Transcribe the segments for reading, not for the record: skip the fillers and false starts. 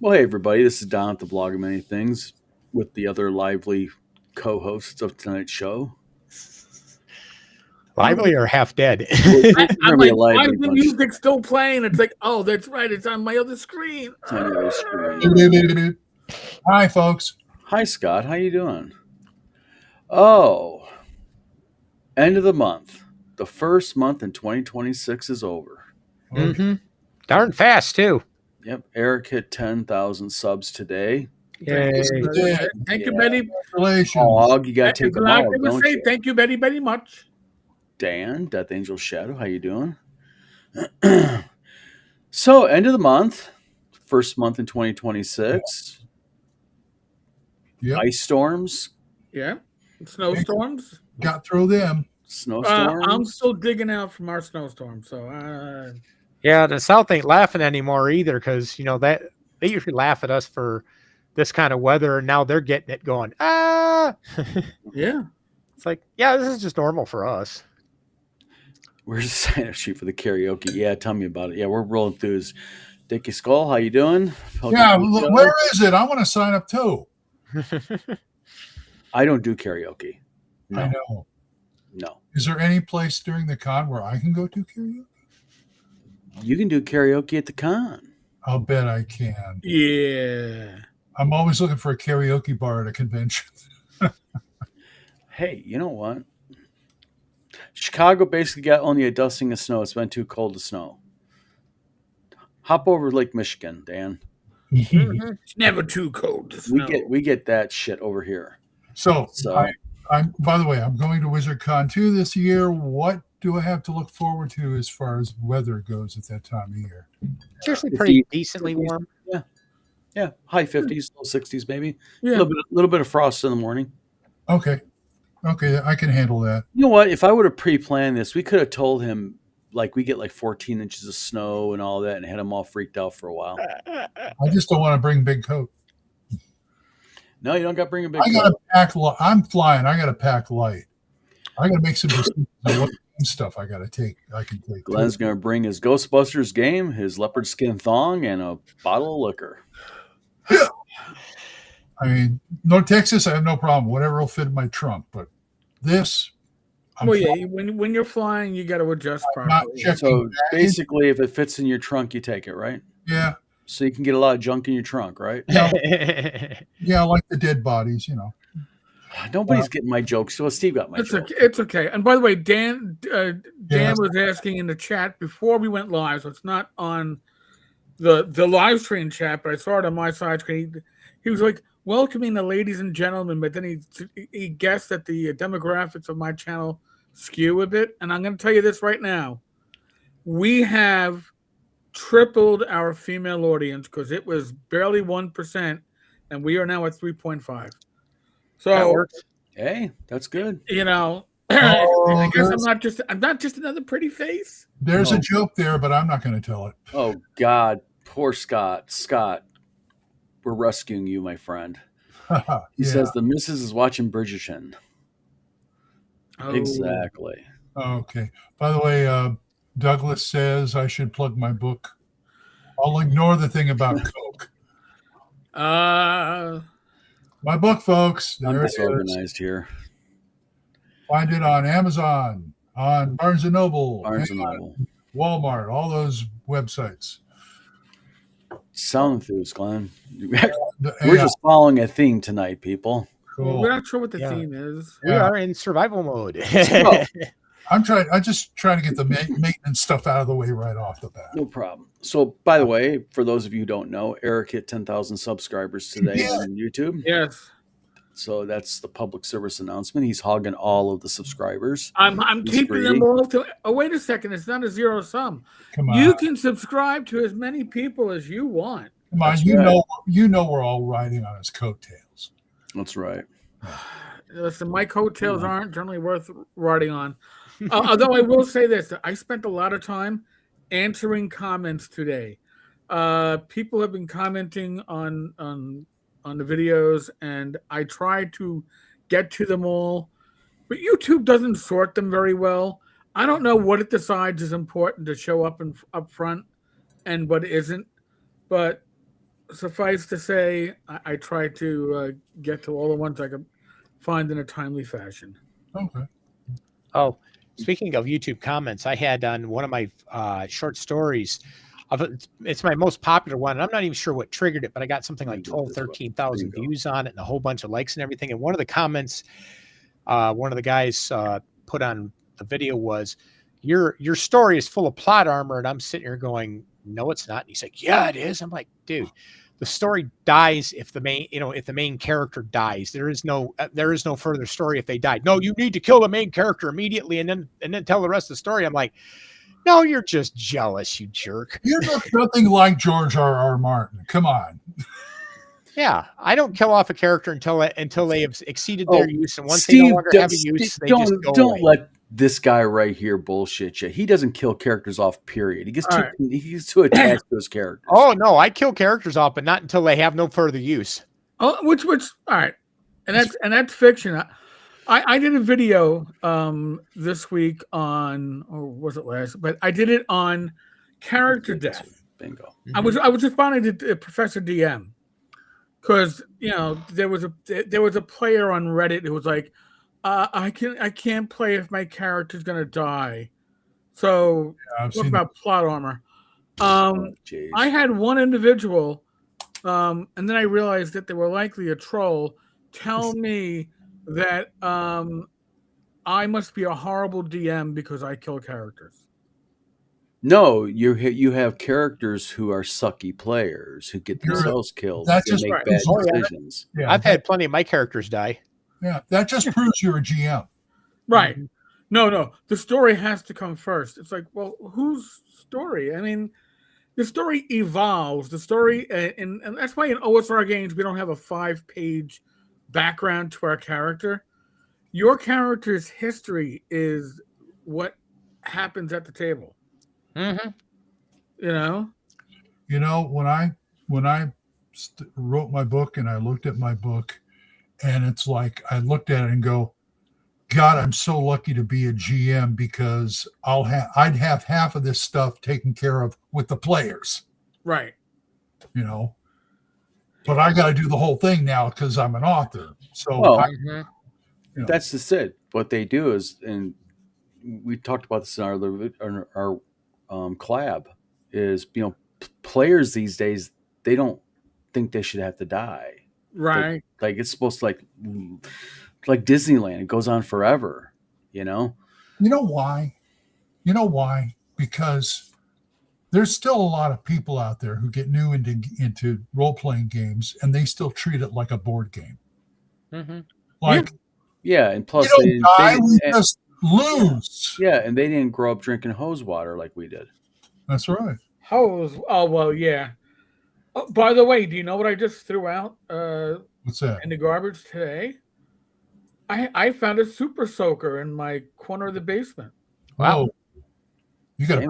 Well, hey, everybody. This is Don at the Blog of Many Things with the other lively co hosts of tonight's show. Lively or half dead? I'm like, why is the music still playing? It's like, oh, that's right. It's on my other screen. It's on your other screen. Hi, folks. Hi, Scott. How you doing? Oh, end of the month. The first month in 2026 is over. Mm-hmm. Darn fast, too. Yep. Eric hit 10,000 subs today. Yay. Thank you, Betty. Congratulations. Hog, you got to take them out, don't you? Thank you, Betty, very much. Dan, Death Angel Shadow, how you doing? So, end of the month, first month in 2026. Yep. Ice storms. Yeah. Snowstorms. Got through them. Snowstorms. I'm still digging out from our snowstorm. So, yeah, the South ain't laughing anymore either because, that they usually laugh at us for this kind of weather, and now they're getting it going, ah! Yeah. It's like, yeah, this is just normal for us. Where's the sign-up sheet for the karaoke? Yeah, tell me about it. Yeah, we're real enthused. Dickie Skull, how you doing? Yeah, where is it? I want to sign up too. I don't do karaoke. No. I know. No. Is there any place during the con where I can go to karaoke? You can do karaoke at the con. I'll bet I can. Yeah. I'm always looking for a karaoke bar at a convention. Hey, you know what? Chicago basically got only a dusting of snow. It's been too cold to snow. Hop over Lake Michigan, Dan. It's never too cold to snow. We get that shit over here. So I'm by the way, I'm going to WizardCon 2 this year. What do I have to look forward to as far as weather goes at that time of year? It's usually pretty decently warm. Yeah. Yeah. High 50s, low 60s, maybe. Yeah. A little bit of frost in the morning. Okay, I can handle that. You know what? If I would have pre-planned this, we could have told him we get 14 inches of snow and all that and had him all freaked out for a while. I just don't want to bring big coat. No, you don't got to bring a big I got to pack. I'm flying. I got to pack light. I got to make some decisions on what stuff I got to take. I can take. Glenn's going to bring his Ghostbusters game, his leopard skin thong, and a bottle of liquor. Yeah. I mean, North Texas, I have no problem. Whatever will fit in my trunk. But this, when you're flying, you got to adjust properly. So basically, if it fits in your trunk, you take it, right? Yeah. So you can get a lot of junk in your trunk, right? Yeah, like the dead bodies, Nobody's getting my jokes. So Steve got my joke. It's okay. And by the way, Dan was asking in the chat before we went live, so it's not on the live stream chat, but I saw it on my side screen. He was like, welcoming the ladies and gentlemen, but then he guessed that the demographics of my channel skew a bit. And I'm going to tell you this right now. We have tripled our female audience because it was barely 1%, and we are now at 3.5. So that works. Hey, that's good. I guess I'm not just another pretty face. There's a joke there, but I'm not going to tell it. Oh God, poor Scott. Scott, we're rescuing you, my friend. He says the missus is watching Bridgerton. Oh. Exactly. Okay. By the way, Douglas says I should plug my book. I'll ignore the thing about Coke. My book, folks. I'm disorganized here. Find it on Amazon, on Barnes & Noble, Walmart, all those websites. Sound enthused, Glenn. We're just following a theme tonight, people. Cool. We're not sure what the theme is. We are in survival mode. I'm just trying to get the maintenance stuff out of the way right off the bat. No problem. So, by the way, for those of you who don't know, Eric hit 10,000 subscribers today on YouTube. Yes. So that's the public service announcement. He's hogging all of the subscribers. I'm keeping them all to. Oh, wait a second! It's not a zero sum. Come on. You can subscribe to as many people as you want. Come on, you know we're all riding on his coattails. That's right. Listen, my coattails aren't generally worth riding on. Although I will say this, I spent a lot of time answering comments today. People have been commenting on the videos, and I try to get to them all, but YouTube doesn't sort them very well. I don't know what it decides is important to show up front and what isn't, but suffice to say, I tried to get to all the ones I could find in a timely fashion. Okay. Oh, speaking of YouTube comments, I had on one of my short stories. It's my most popular one. And I'm not even sure what triggered it, but I got something like 12, 13,000 views on it and a whole bunch of likes and everything. And one of the comments, one of the guys put on the video was, your story is full of plot armor. And I'm sitting here going, no, it's not. And he's like, yeah, it is. I'm like, dude, the story dies if the main character dies. There is no further story if they died. No, you need to kill the main character immediately and then tell the rest of the story. I'm like, no, you're just jealous, you jerk. You look nothing like George R.R. Martin. Come on. Yeah, I don't kill off a character until they have exceeded their use, and once they no longer have a use, they just go don't away. Let this guy right here bullshit you. He doesn't kill characters off. Period. He gets too attached to his characters. Oh no, I kill characters off, but not until they have no further use. Oh, which all right, and that's fiction. I did a video this week on, or was it last? But I did it on character death. Bingo. Mm-hmm. I was responding to Professor DM because there was a player on Reddit who was like, I can't play if my character's gonna die. So talk about plot armor. I had one individual, and then I realized that they were likely a troll. Tell me that I must be a horrible DM because I kill characters. No, you have characters who are sucky players who get themselves killed. That's just make bad decisions. Yeah, I've had plenty of my characters die. Yeah, that just proves you're a GM. Right. No. The story has to come first. It's like, well, whose story? I mean, the story evolves. The story, and that's why in OSR games we don't have a 5-page background to our character. Your character's history is what happens at the table. Mm-hmm. When I wrote my book and I looked at my book, and it's like I looked at it and go, God, I'm so lucky to be a GM because I'd have half of this stuff taken care of with the players. Right. But I got to do the whole thing now because I'm an author. So that's just it. What they do is, and we talked about this in our collab, is players these days, they don't think they should have to die. Right. Like it's supposed to like Disneyland. It goes on forever. You know why? Because there's still a lot of people out there who get new into role-playing games and they still treat it like a board game. Mm-hmm. Like, and plus we just lose. Yeah, and they didn't grow up drinking hose water like we did. That's right. Hose. Oh well, yeah. Oh, by the way, do you know what I just threw out? What's that? In the garbage today? I found a super soaker in my corner of the basement. Wow. Oh. You got to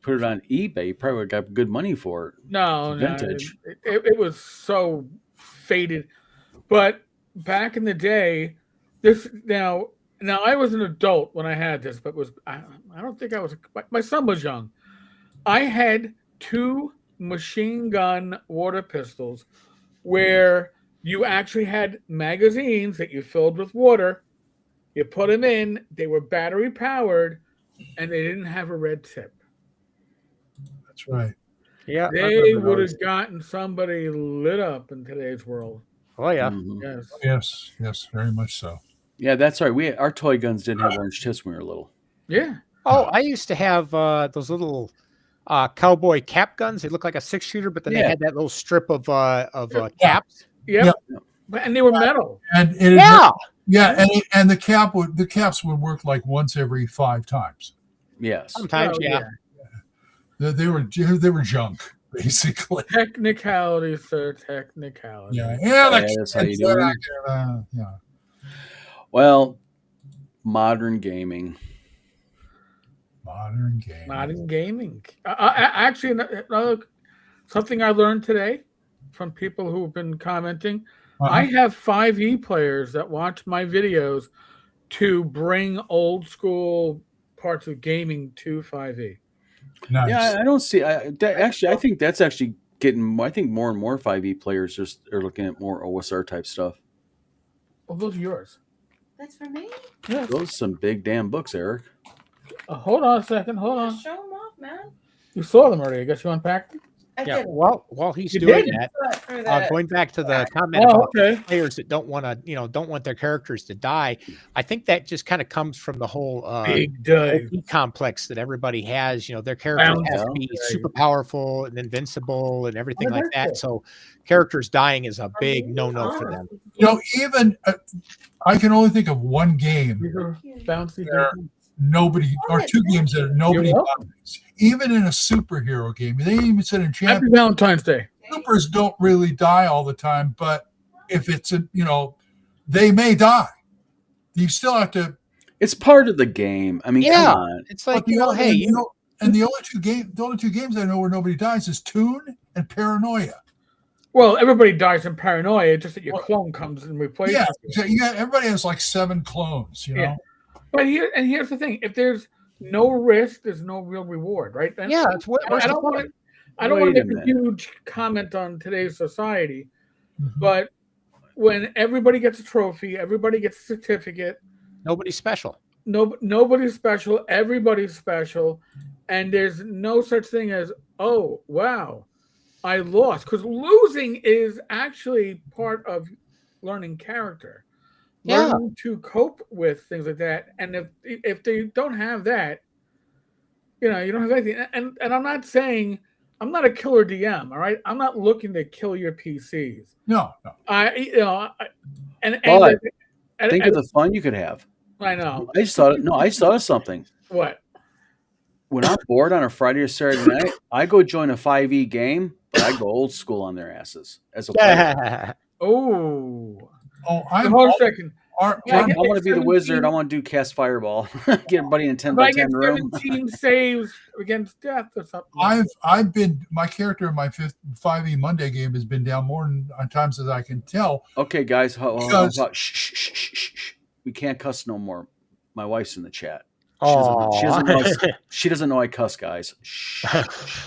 put it on eBay. You probably got good money for it. No, vintage. It was so faded. But back in the day, now I was an adult when I had this, but I don't think I was. My son was young. I had 2 machine gun water pistols where you actually had magazines that you filled with water. You put them in. They were battery powered. And they didn't have a red tip. That's right. Yeah. They would have gotten somebody lit up in today's world. Oh, yeah. Mm-hmm. Yes, very much so. Yeah, that's right. Our toy guns didn't have orange tips when we were little. Yeah. Oh, I used to have those little cowboy cap guns. They look like a 6-shooter, but then they had that little strip of caps. Yep. And they were metal. And the caps would work like once every 5 times. Yes. Sometimes, yeah. They were junk, basically. Technicality, sir. Technicality. Yeah. That's how you do it. Yeah. Well, modern gaming. Modern gaming. Actually, something I learned today from people who've been commenting. I have 5e players that watch my videos to bring old school parts of gaming to 5e. Nice. Yeah, I don't see. I think that's actually getting. I think more and more 5e players just are looking at more OSR type stuff. Well, those are yours. That's for me? Yes. Those are some big damn books, Eric. Hold on a second. Hold on. Show them off, man. You saw them already. I guess you unpacked them? I Yeah. did. While he's You doing did? that, going back to the comment Oh, about okay. players that don't want to, don't want their characters to die. I think that just kind of comes from the whole Big dive. OP complex that everybody has. Their characters Bound have to be super powerful and invincible and everything like that. So characters dying is a big no-no for them. Even I can only think of one game Bouncy. nobody, or two games that nobody dies. Even in a superhero game, they even said in Happy Champions, Valentine's Day. supers don't really die all the time, but if it's they may die. You still have to. It's part of the game. I mean, Yeah. come on. It's like, the hey, only two games I know where nobody dies is Toon and Paranoia. Well, everybody dies in Paranoia, just that your clone comes and replaces Yeah, you. everybody has like 7 clones. Yeah. But here's the thing: if there's no risk, there's no real reward, right? yeah, it's what I don't want to make a huge comment on today's society, Mm-hmm. but when everybody gets a trophy, everybody gets a certificate, nobody's special. nobody's special, everybody's special, and there's no such thing as, oh wow, I lost, because losing is actually part of learning character. Learning to cope with things like that, and if they don't have that, you don't have anything. And I'm not saying I'm not a killer DM, all right. I'm not looking to kill your PCs. No. Think of the fun you could have. I know. I just thought of something. What? When I'm bored on a Friday or Saturday night, I go join a 5e game, but I go old school on their asses as a player. Oh, hold on a second. I want to be the wizard. I want to do cast fireball. Get everybody in 10 by 10 room. 17 saves against death or something. I've been, my character in my 5e Monday game has been down more times as I can tell. Okay, guys, shh. We can't cuss no more. My wife's in the chat. She doesn't know I cuss, guys.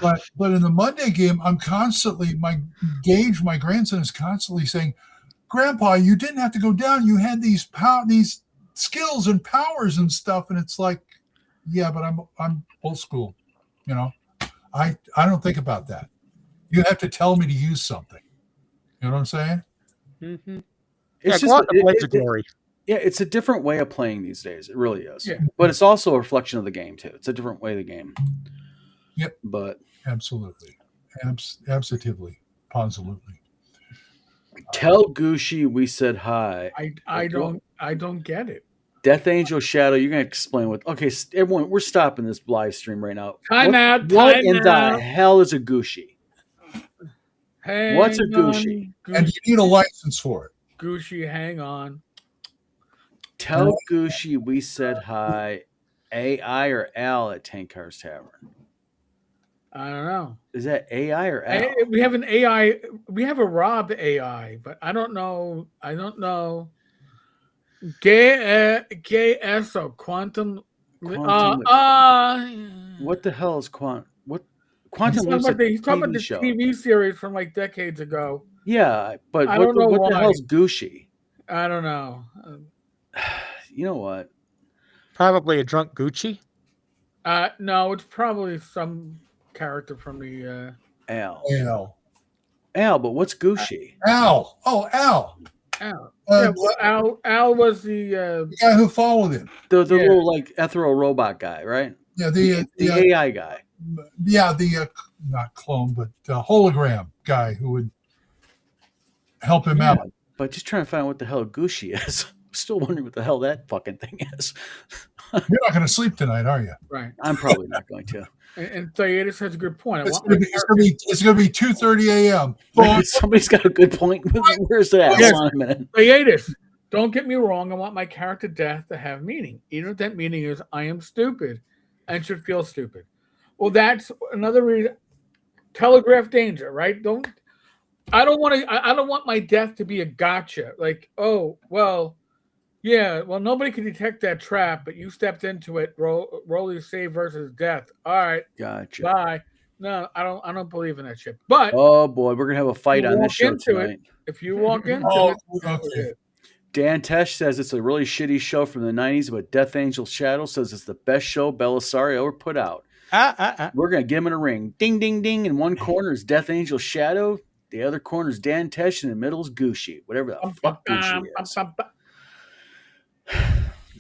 But in the Monday game, I'm constantly, my grandson is constantly saying, Grandpa, you didn't have to go down. You had these skills and powers and stuff, and it's like, yeah, but I'm old school. I don't think about that. You have to tell me to use something. You know what I'm saying? Mm-hmm. It's it's a different way of playing these days. It really is. Yeah. But it's also a reflection of the game too. It's a different way of the game. Yep. But absolutely, absolutely, positively. Tell Gucci we said hi. I don't get it. Death Angel Shadow, you're gonna explain what? Okay, everyone, we're stopping this live stream right now. Time out. What in the hell is a Gucci? What's a Gucci? And you need a license for it. Gucci, hang on. Tell Gucci we said hi. AI or Al at Tank Cars Tavern? I don't know. Is that AI or Al? We have an AI. We have a Rob AI, but I don't know. Gay or quantum. What the hell is quantum? What quantum? He's talking about the TV series from like decades ago. Yeah, but I don't know what the hell's Gucci? I don't know. You know what? Probably a drunk Gucci. No, it's probably some character from the Al. But what's Gucci? Al. Oh, Al. Al was the guy who followed him. The little like ethereal robot guy, right? Yeah, the AI guy. Yeah, the not clone, but hologram guy who would help him out. But just trying to find out what the hell Gucci is. I'm still wondering what the hell that fucking thing is. You're not going to sleep tonight, are you? Right. I'm probably not going to. And Thierry has a good point. It's going to be 2:30 a.m. Somebody's got a good point. Where's that? Yes. Hold on a minute. Thierry, don't get me wrong. I want my character death to have meaning. Even if that meaning is I am stupid and should feel stupid. Well, that's another reason. Telegraph danger, right? I don't want my death to be a gotcha. Like, oh, well, yeah, well, nobody can detect that trap, but you stepped into it. Roll your save versus death. All right. Gotcha. Bye. No, I don't believe in that shit. But Oh boy, we're gonna have a fight on this walk show into it. tonight. if you walk into Oh, it, that was okay. it. Dan Tesh says it's a really shitty show from the 90s, but Death Angel Shadow says it's the best show Belisari ever put out. We're going to get him in a ring. Ding, ding, ding. In one corner is Death Angel Shadow. The other corner is Dan Tesh. And in the middle is Gucci. Whatever the fuck Gucci is.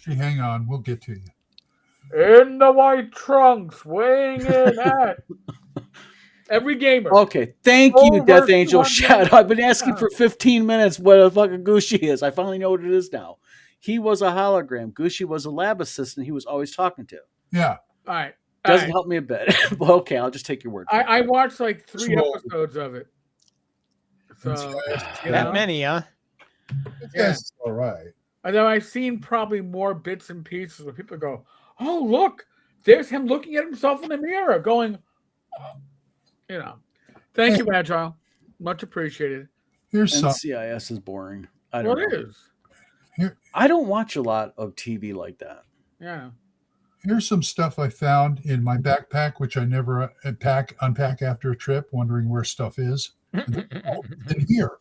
Hang on. We'll get to you. In the white trunks, weighing in at every gamer. Okay, thank you, Over Death Angel 200 Shadow. I've been asking for 15 minutes what a fucking Gucci is. I finally know what it is now. He was a hologram. Gucci was a lab assistant he was always talking to. Yeah. All right. Doesn't help me a bit. Well, okay, I'll just take your word for it. I watched like 3 Small. episodes of it. So That many, huh? Yes. All right. Although I've seen probably more bits and pieces where people go, "Oh, look, there's him looking at himself in the mirror," going, Thank you, Agile. Much appreciated. Here's some. NCIS is boring. I don't Well, know. it is. I don't watch a lot of TV like that. Yeah. Here's some stuff I found in my backpack, which I never unpack after a trip, wondering where stuff is. In here,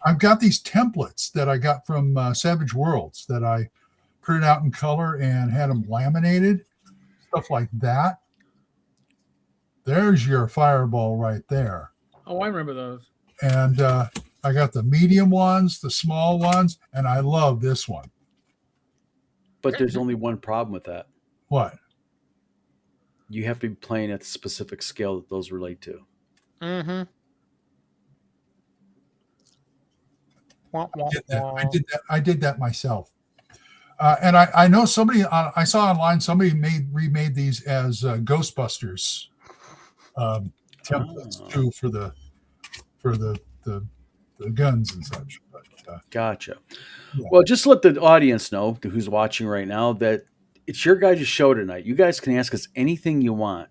I've got these templates that I got from Savage Worlds that I printed out in color and had them laminated, stuff like that. There's your fireball right there. Oh, I remember those. And I got the medium ones, the small ones, and I love this one. But there's only one problem with that. What? You have to be playing at the specific scale that those relate to. Mm-hmm. I did that myself. And I know somebody, I saw online, somebody remade these as Ghostbusters templates too for the guns and such. But, Gotcha. Yeah. Well, just let the audience know who's watching right now that it's your guys' show tonight. You guys can ask us anything you want,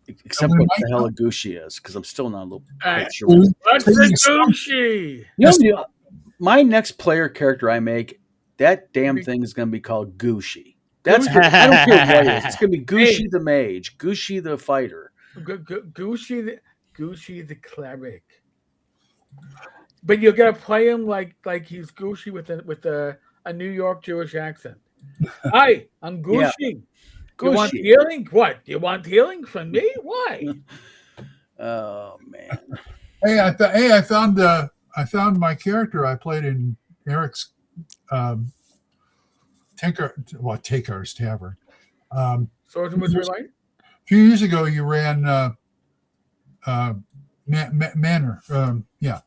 except what the hell a Gucci is, because I'm still not a little quite sure. What's the Gucci? My next player character I make, that damn thing is going to be called Gucci. That's I don't care what it is. It's going to be Gucci the mage, Gucci the fighter, Gucci the cleric. But you got to play him like he's Gucci with a New York Jewish accent. Hi, I'm Gucci. Yeah. You want healing? What? You want healing from me? Why? Oh man! Hey, I found my character I played in Eric's Taker's Tavern. Swords and Wizardry Light? A few years ago, you ran Manor. Yeah.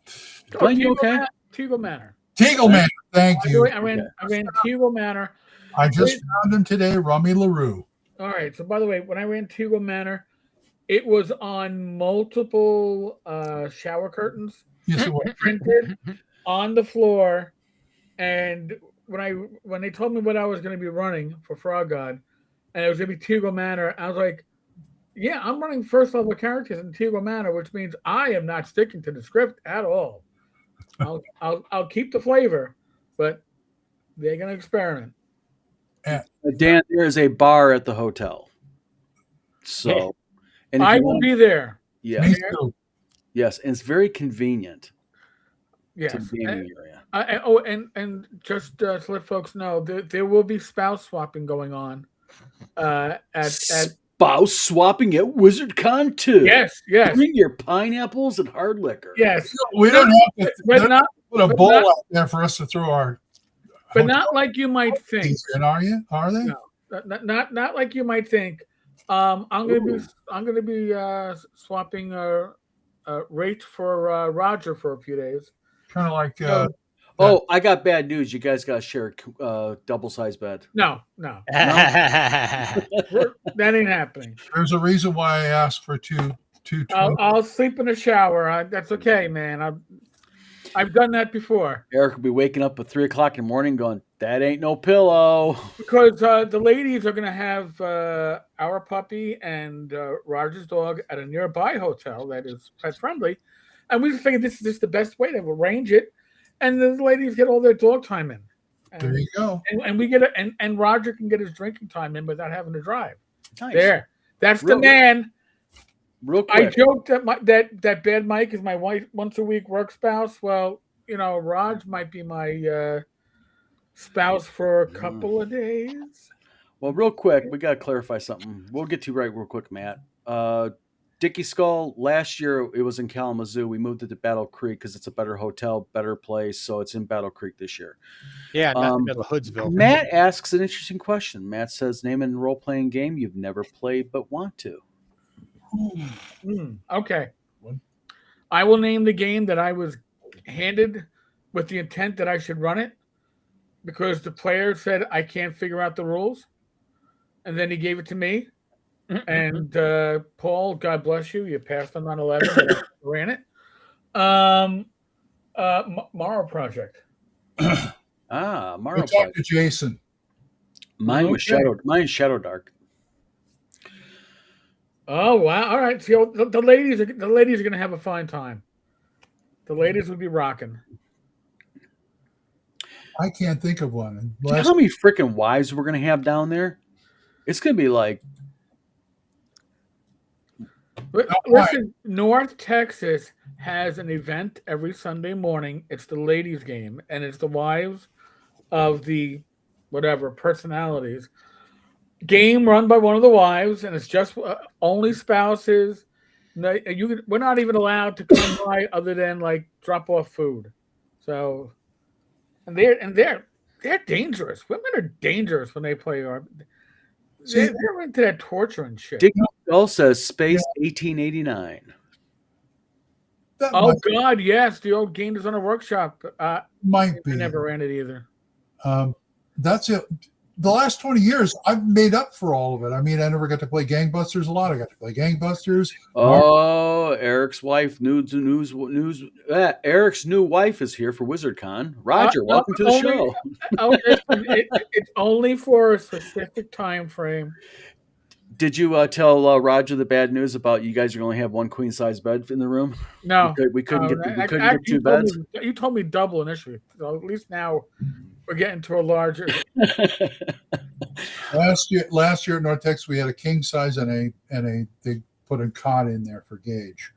Are you okay? Teagle Manor. Teagle Manor. Thank you. I ran Teagle Manor. I just found him today, Rummy LaRue. All right. So, by the way, when I ran Teagle Manor, it was on multiple shower curtains. Yes, it was. Printed on the floor. And when they told me what I was going to be running for Frog God, and it was going to be Teagle Manor, I was like, yeah, I'm running first level characters in Teagle Manor, which means I am not sticking to the script at all. I'll keep the flavor, but they're going to experiment. Dan, there is a bar at the hotel. So, and I will be there. Yes. Yes, and it's very convenient. Yes. To be in the area. And just to let folks know, there will be spouse swapping going on at spouse swapping at WizardCon too. Yes. Bring your pineapples and hard liquor. Yes. We don't have to put a bowl out there for us to throw our. But not like you might think. Are they? No, not like you might think. I'm gonna be swapping rate for Roger for a few days. Kind of like. I got bad news. You guys got to share a double-sized bed. No. That ain't happening. There's a reason why I asked for two. I'll sleep in the shower. That's okay, man. I've done that before. Eric will be waking up at 3:00 in the morning going, that ain't no pillow. Because the ladies are going to have our puppy and Roger's dog at a nearby hotel that is pet friendly. And we just figured this is just the best way to arrange it. And the ladies get all their dog time in. There you go. And we get and Roger can get his drinking time in without having to drive. Nice. There. That's the man. real I quick. joked that that bad Myke is my wife once a week work spouse. Well, Raj might be my spouse for a couple of days. Well, real quick, we got to clarify something. We'll get to right real quick, Matt. Dicky Skull, last year it was in Kalamazoo. We moved it to Battle Creek because it's a better hotel, better place. So it's in Battle Creek this year. Yeah, not in the middle of Hoodsville. Matt asks an interesting question. Matt says, name a role-playing game you've never played but want to. Okay. I will name the game that I was handed with the intent that I should run it because the player said I can't figure out the rules. And then he gave it to me. And Paul, God bless you. You passed on 9/11, but I ran it. Morrow Project. Morrow We'll talk Project. to Jason. Mine was Shadow Dark. Oh wow! All right, so the ladies are going to have a fine time. The ladies would be rocking. I can't think of one. Do you know how many freaking wives we're going to have down there? It's going to be like. Listen, North Texas has an event every Sunday morning. It's the ladies' game, and it's the wives of the whatever personalities. Game run by one of the wives, and it's just only spouses. We're not even allowed to come by other than like drop off food. So, and they're dangerous. Women are dangerous when they play. They're into that torture and shit. Dick Skull says Space 1889. Oh God, yes, the old Game Designer Workshop. Might be. I never ran it either. That's it. The last 20 years, I've made up for all of it. I mean, I never got to play Gangbusters a lot. I got to play Gangbusters. Oh, Eric's wife, Eric's new wife is here for WizardCon. Roger, welcome to the show. It's only for a specific time frame. Did you tell Roger the bad news about you guys are going to have one queen size bed in the room? No, we couldn't get two beds. You told me double initially, so at least now we're getting to a larger. Last year at North Texas, we had a king size and they put a cot in there for Gage.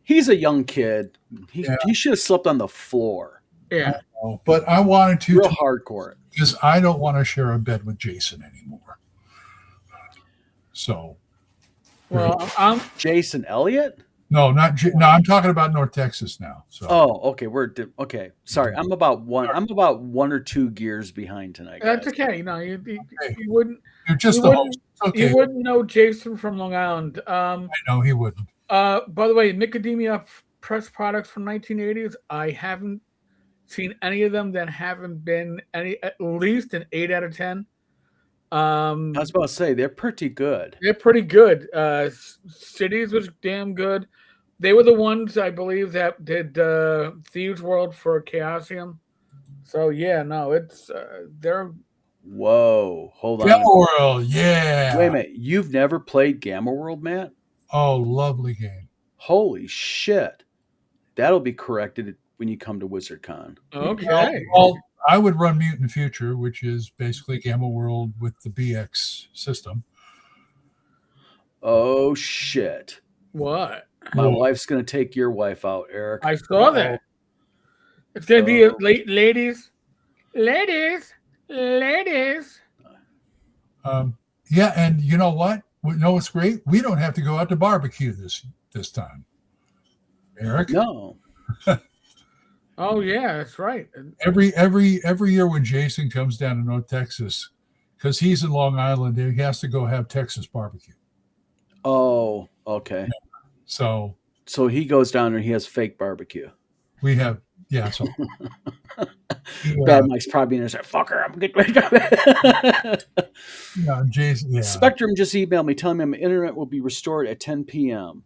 He's a young kid. He should have slept on the floor. Yeah, but I wanted to real hardcore because I don't want to share a bed with Jason anymore. So, well, I'm Jason Elliott. No, I'm talking about North Texas now. So. Oh, okay. Okay. Sorry, I'm about 1 or 2 gears behind tonight. That's guys. okay. You wouldn't. You're just the host. Okay. You wouldn't know Jason from Long Island. I know he wouldn't. By the way, Macadamia press products from 1980s. I haven't seen any of them that haven't been at least an 8 out of 10. I was about to say they're pretty good. They're pretty good. Cities was damn good. They were the ones I believe that did Thieves World for Chaosium. So yeah, no, it's they're. Whoa, hold on. Gamma World, yeah. Wait a minute, you've never played Gamma World, Matt? Oh, lovely game. Holy shit, that'll be corrected when you come to WizardCon. Okay. Well, I would run Mutant Future, which is basically Gamma World with the BX system. Oh shit! What? My wife's gonna take your wife out, Eric. I saw that. It's gonna be ladies. Yeah, and you know what? No, it's great. We don't have to go out to barbecue this time, Eric. No. Oh yeah, that's right. Every year when Jason comes down to North Texas, because he's in Long Island, he has to go have Texas barbecue. Oh, okay. Yeah. So he goes down there and he has fake barbecue. We have, yeah. So Bad Mike's probably in there saying, "Fucker, I'm getting ready to." Yeah, Jason. Yeah. Spectrum just emailed me telling me my internet will be restored at 10 p.m.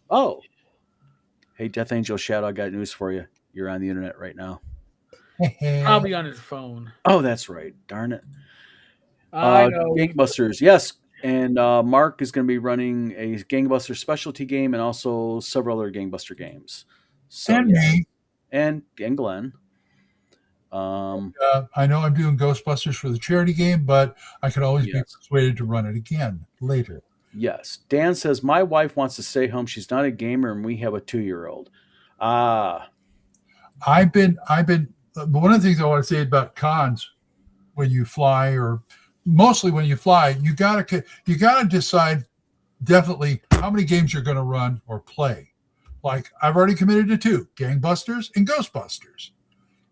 Oh, hey, Death Angel Shadow, I got news for you. You're on the internet right now. Probably on his phone. Oh, that's right. Darn it. I know. Gangbusters, yes. And Mark is going to be running a Gangbuster specialty game and also several other Gangbuster games. So, and me. And Glenn. I know I'm doing Ghostbusters for the charity game, but I could always be persuaded to run it again later. Yes. Dan says, my wife wants to stay home. She's not a gamer, and we have a 2-year-old. I've been one of the things I want to say about cons when you fly, or mostly when you fly, you gotta decide definitely how many games you're going to run or play. Like I've already committed to 2, Gangbusters and Ghostbusters.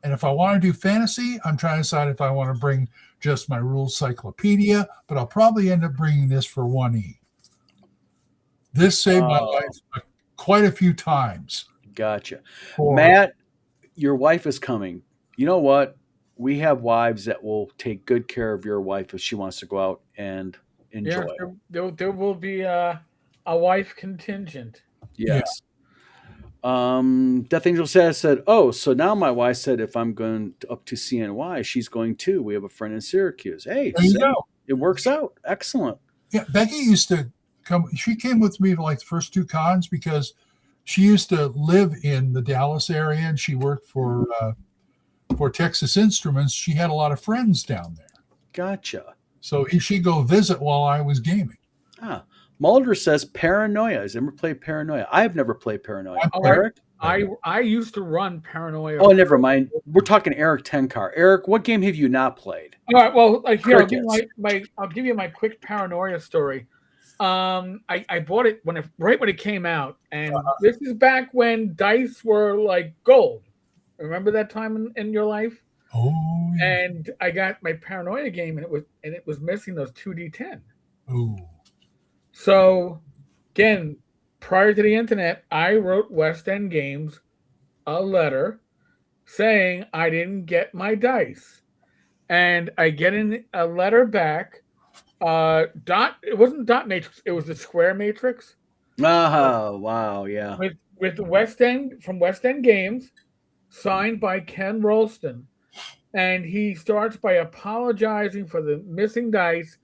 And if I want to do fantasy, I'm trying to decide if I want to bring just my rules cyclopedia, but I'll probably end up bringing this for 1E. This saved my life quite a few times. Gotcha. Matt, your wife is coming. You know what? We have wives that will take good care of your wife if she wants to go out and enjoy. Yeah, there will be a wife contingent. Yes. Death Angel said, oh, so now my wife said if I'm going up to CNY, she's going too. We have a friend in Syracuse. Hey, there you go. It works out. Excellent. Yeah, Becky used to come. She came with me for like the first 2 cons because she used to live in the Dallas area and she worked for Texas Instruments. She had a lot of friends down there. Gotcha. So she'd go visit while I was gaming. Mulder says Paranoia. Has ever played Paranoia? I've never played Paranoia. Eric? I used to run Paranoia. Oh, never mind. We're talking Eric Tenkar. Eric, what game have you not played? All right. Well, here I'll give you my quick Paranoia story. I bought it right when it came out, and this is back when dice were like gold. Remember that time in your life? Oh. Yeah. And I got my Paranoia game, and it was missing those 2d10. Oh. So, again, prior to the internet, I wrote West End Games a letter saying I didn't get my dice. And I get in a letter back. It wasn't dot matrix, it was the square matrix. Oh, wow, yeah. With West End, from West End Games, signed by Ken Rolston. And he starts by apologizing for the missing dice.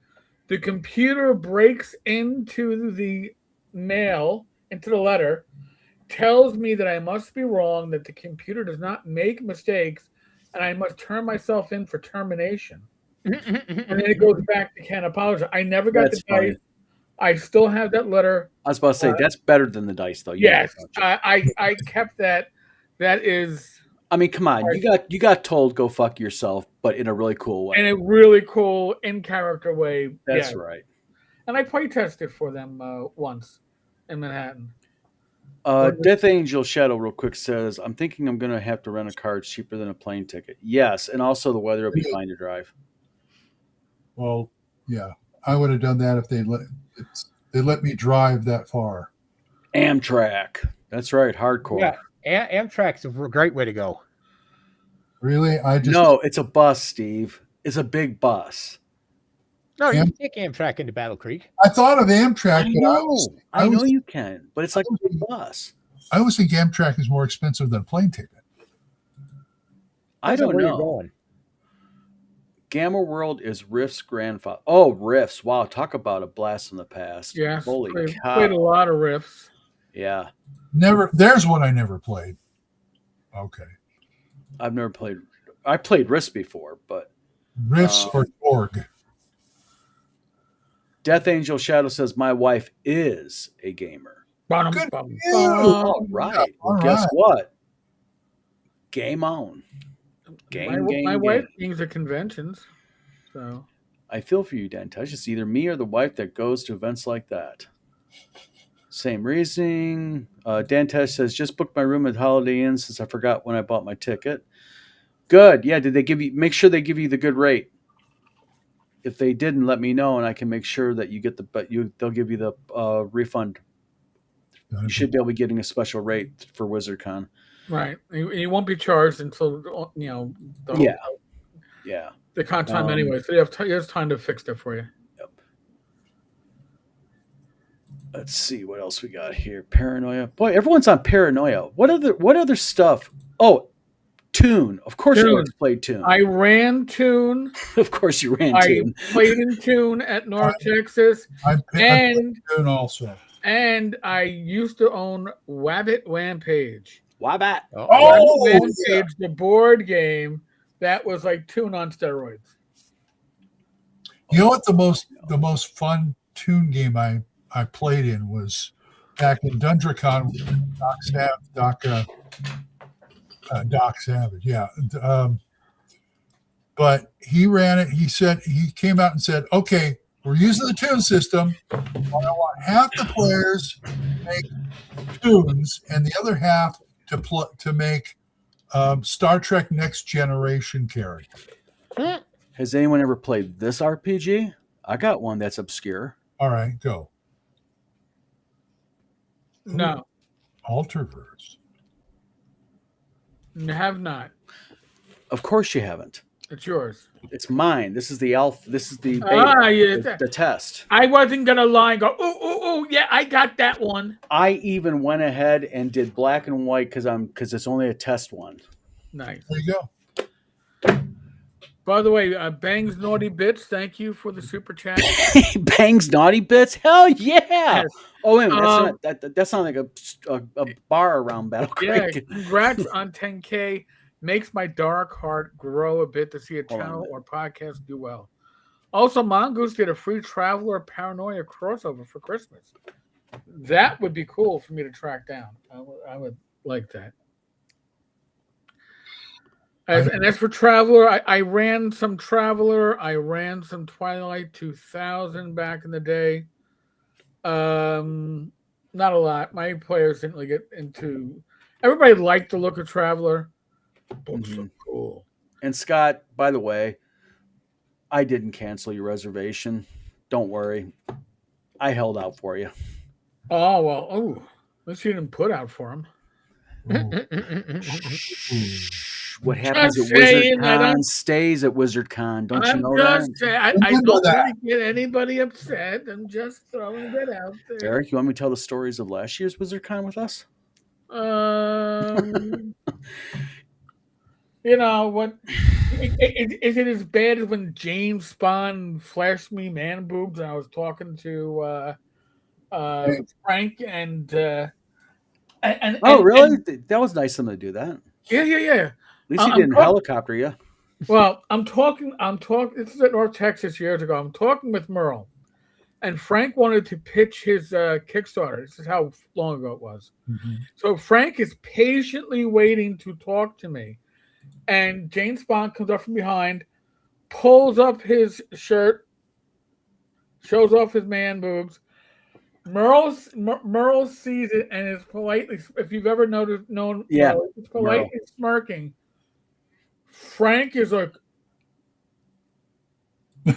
The computer breaks into the mail, into the letter, tells me that I must be wrong, that the computer does not make mistakes, and I must turn myself in for termination. And then it goes back to Ken apologize. I never got the dice. I still have that letter. I was about to say, that's better than the dice, though. Yes, I kept that. That is... I mean, come on. You got told go fuck yourself, but in a really cool way. In a really cool, in-character way. That's right. And I play tested for them once in Manhattan. Death Angel Shadow real quick says, I'm thinking I'm going to have to rent a car. It's cheaper than a plane ticket. Yes, and also the weather will be fine to drive. Well, yeah. I would have done that if they let me drive that far. Amtrak. That's right, hardcore. Yeah. Amtrak's a great way to go. Really? No, it's a bus, Steve. It's a big bus. No, you can take Amtrak into Battle Creek. I thought of Amtrak. I know you can, but it's like a big bus. I always think Amtrak is more expensive than a plane ticket. I don't know. Gamma World is Rift's grandfather. Oh, Rifts. Wow, talk about a blast from the past. Yes. Holy cow. Played a lot of Rifts. Yeah. There's one I never played. Okay. I've never played. I played Risk before, but Rifts or Org. Death Angel Shadow says my wife is a gamer. Good. All right. Well, guess what? Game on. My wife games at conventions, so I feel for you, Dantesh. It's either me or the wife that goes to events like that. Same reasoning. Dantesh says, just booked my room at Holiday Inn since I forgot when I bought my ticket. Good. Yeah, did they make sure they give you the good rate? If they didn't, let me know, and I can make sure that you get they'll give you the refund. You should be able to be getting a special rate for WizardCon. Right. You won't be charged until, the con time anyway, so you have time to fix it for you. Yep. Let's see what else we got here. Paranoia. Boy, everyone's on Paranoia. What other stuff? Oh, Toon. Of course you always played Toon. I ran Toon. Of course you ran Toon. I played in Toon at North Texas. I played Toon also. And I used to own Wabbit Rampage. Wabbit. Rampage, the board game that was like Toon on steroids. You know what the most fun Toon game I I played in was back in Dundracon with Doc Savage. Yeah. But he ran it. He came out and said, okay, we're using the tune system. I want half the players to make tunes and the other half to make Star Trek Next Generation characters. Has anyone ever played this RPG? I got one that's obscure. All right, go. No. Alterverse. Have not. Of course you haven't. It's yours. It's mine. This is the alpha. This is the beta, yeah. the test. I wasn't gonna lie and go, oh, yeah, I got that one. I even went ahead and did black and white because it's only a test one. Nice. There you go. By the way, Bang's Naughty Bits, thank you for the super chat. Bang's Naughty Bits? Hell yeah! Yes. Oh, wait a minute. That sounds like a bar around Battle Yeah, Creek. congrats on 10K. Makes my dark heart grow a bit to see a Hold on a channel minute. or podcast do well. Also, Mongoose did a free Traveler Paranoia crossover for Christmas. That would be cool for me to track down. I would like that. And as for Traveler, I ran some Traveler. I ran some Twilight 2000 back in the day. Not a lot. My players didn't really get into. Everybody liked the look of Traveler. Books so cool. And Scott, by the way, I didn't cancel your reservation. Don't worry. I held out for you. Oh, well. Oh, at least you didn't put out for him. What happens Just at saying that WizardCon stays at WizardCon. Don't you know that? I don't want to get anybody upset. I'm just throwing that out there. Derek, you want me to tell the stories of last year's WizardCon with us? You know what? Is it as bad as when James Bond flashed me man boobs? And I was talking to Frank and really? That was nice of them to do that. Yeah. At least he didn't helicopter you. Well, I'm talking. This is at North Texas years ago. I'm talking with Merle, and Frank wanted to pitch his Kickstarter. This is how long ago it was. Mm-hmm. So Frank is patiently waiting to talk to me. And James Bond comes up from behind, pulls up his shirt, shows off his man boobs. Merle sees it and is politely, if you've ever known Merle, he's politely smirking. Frank is like, he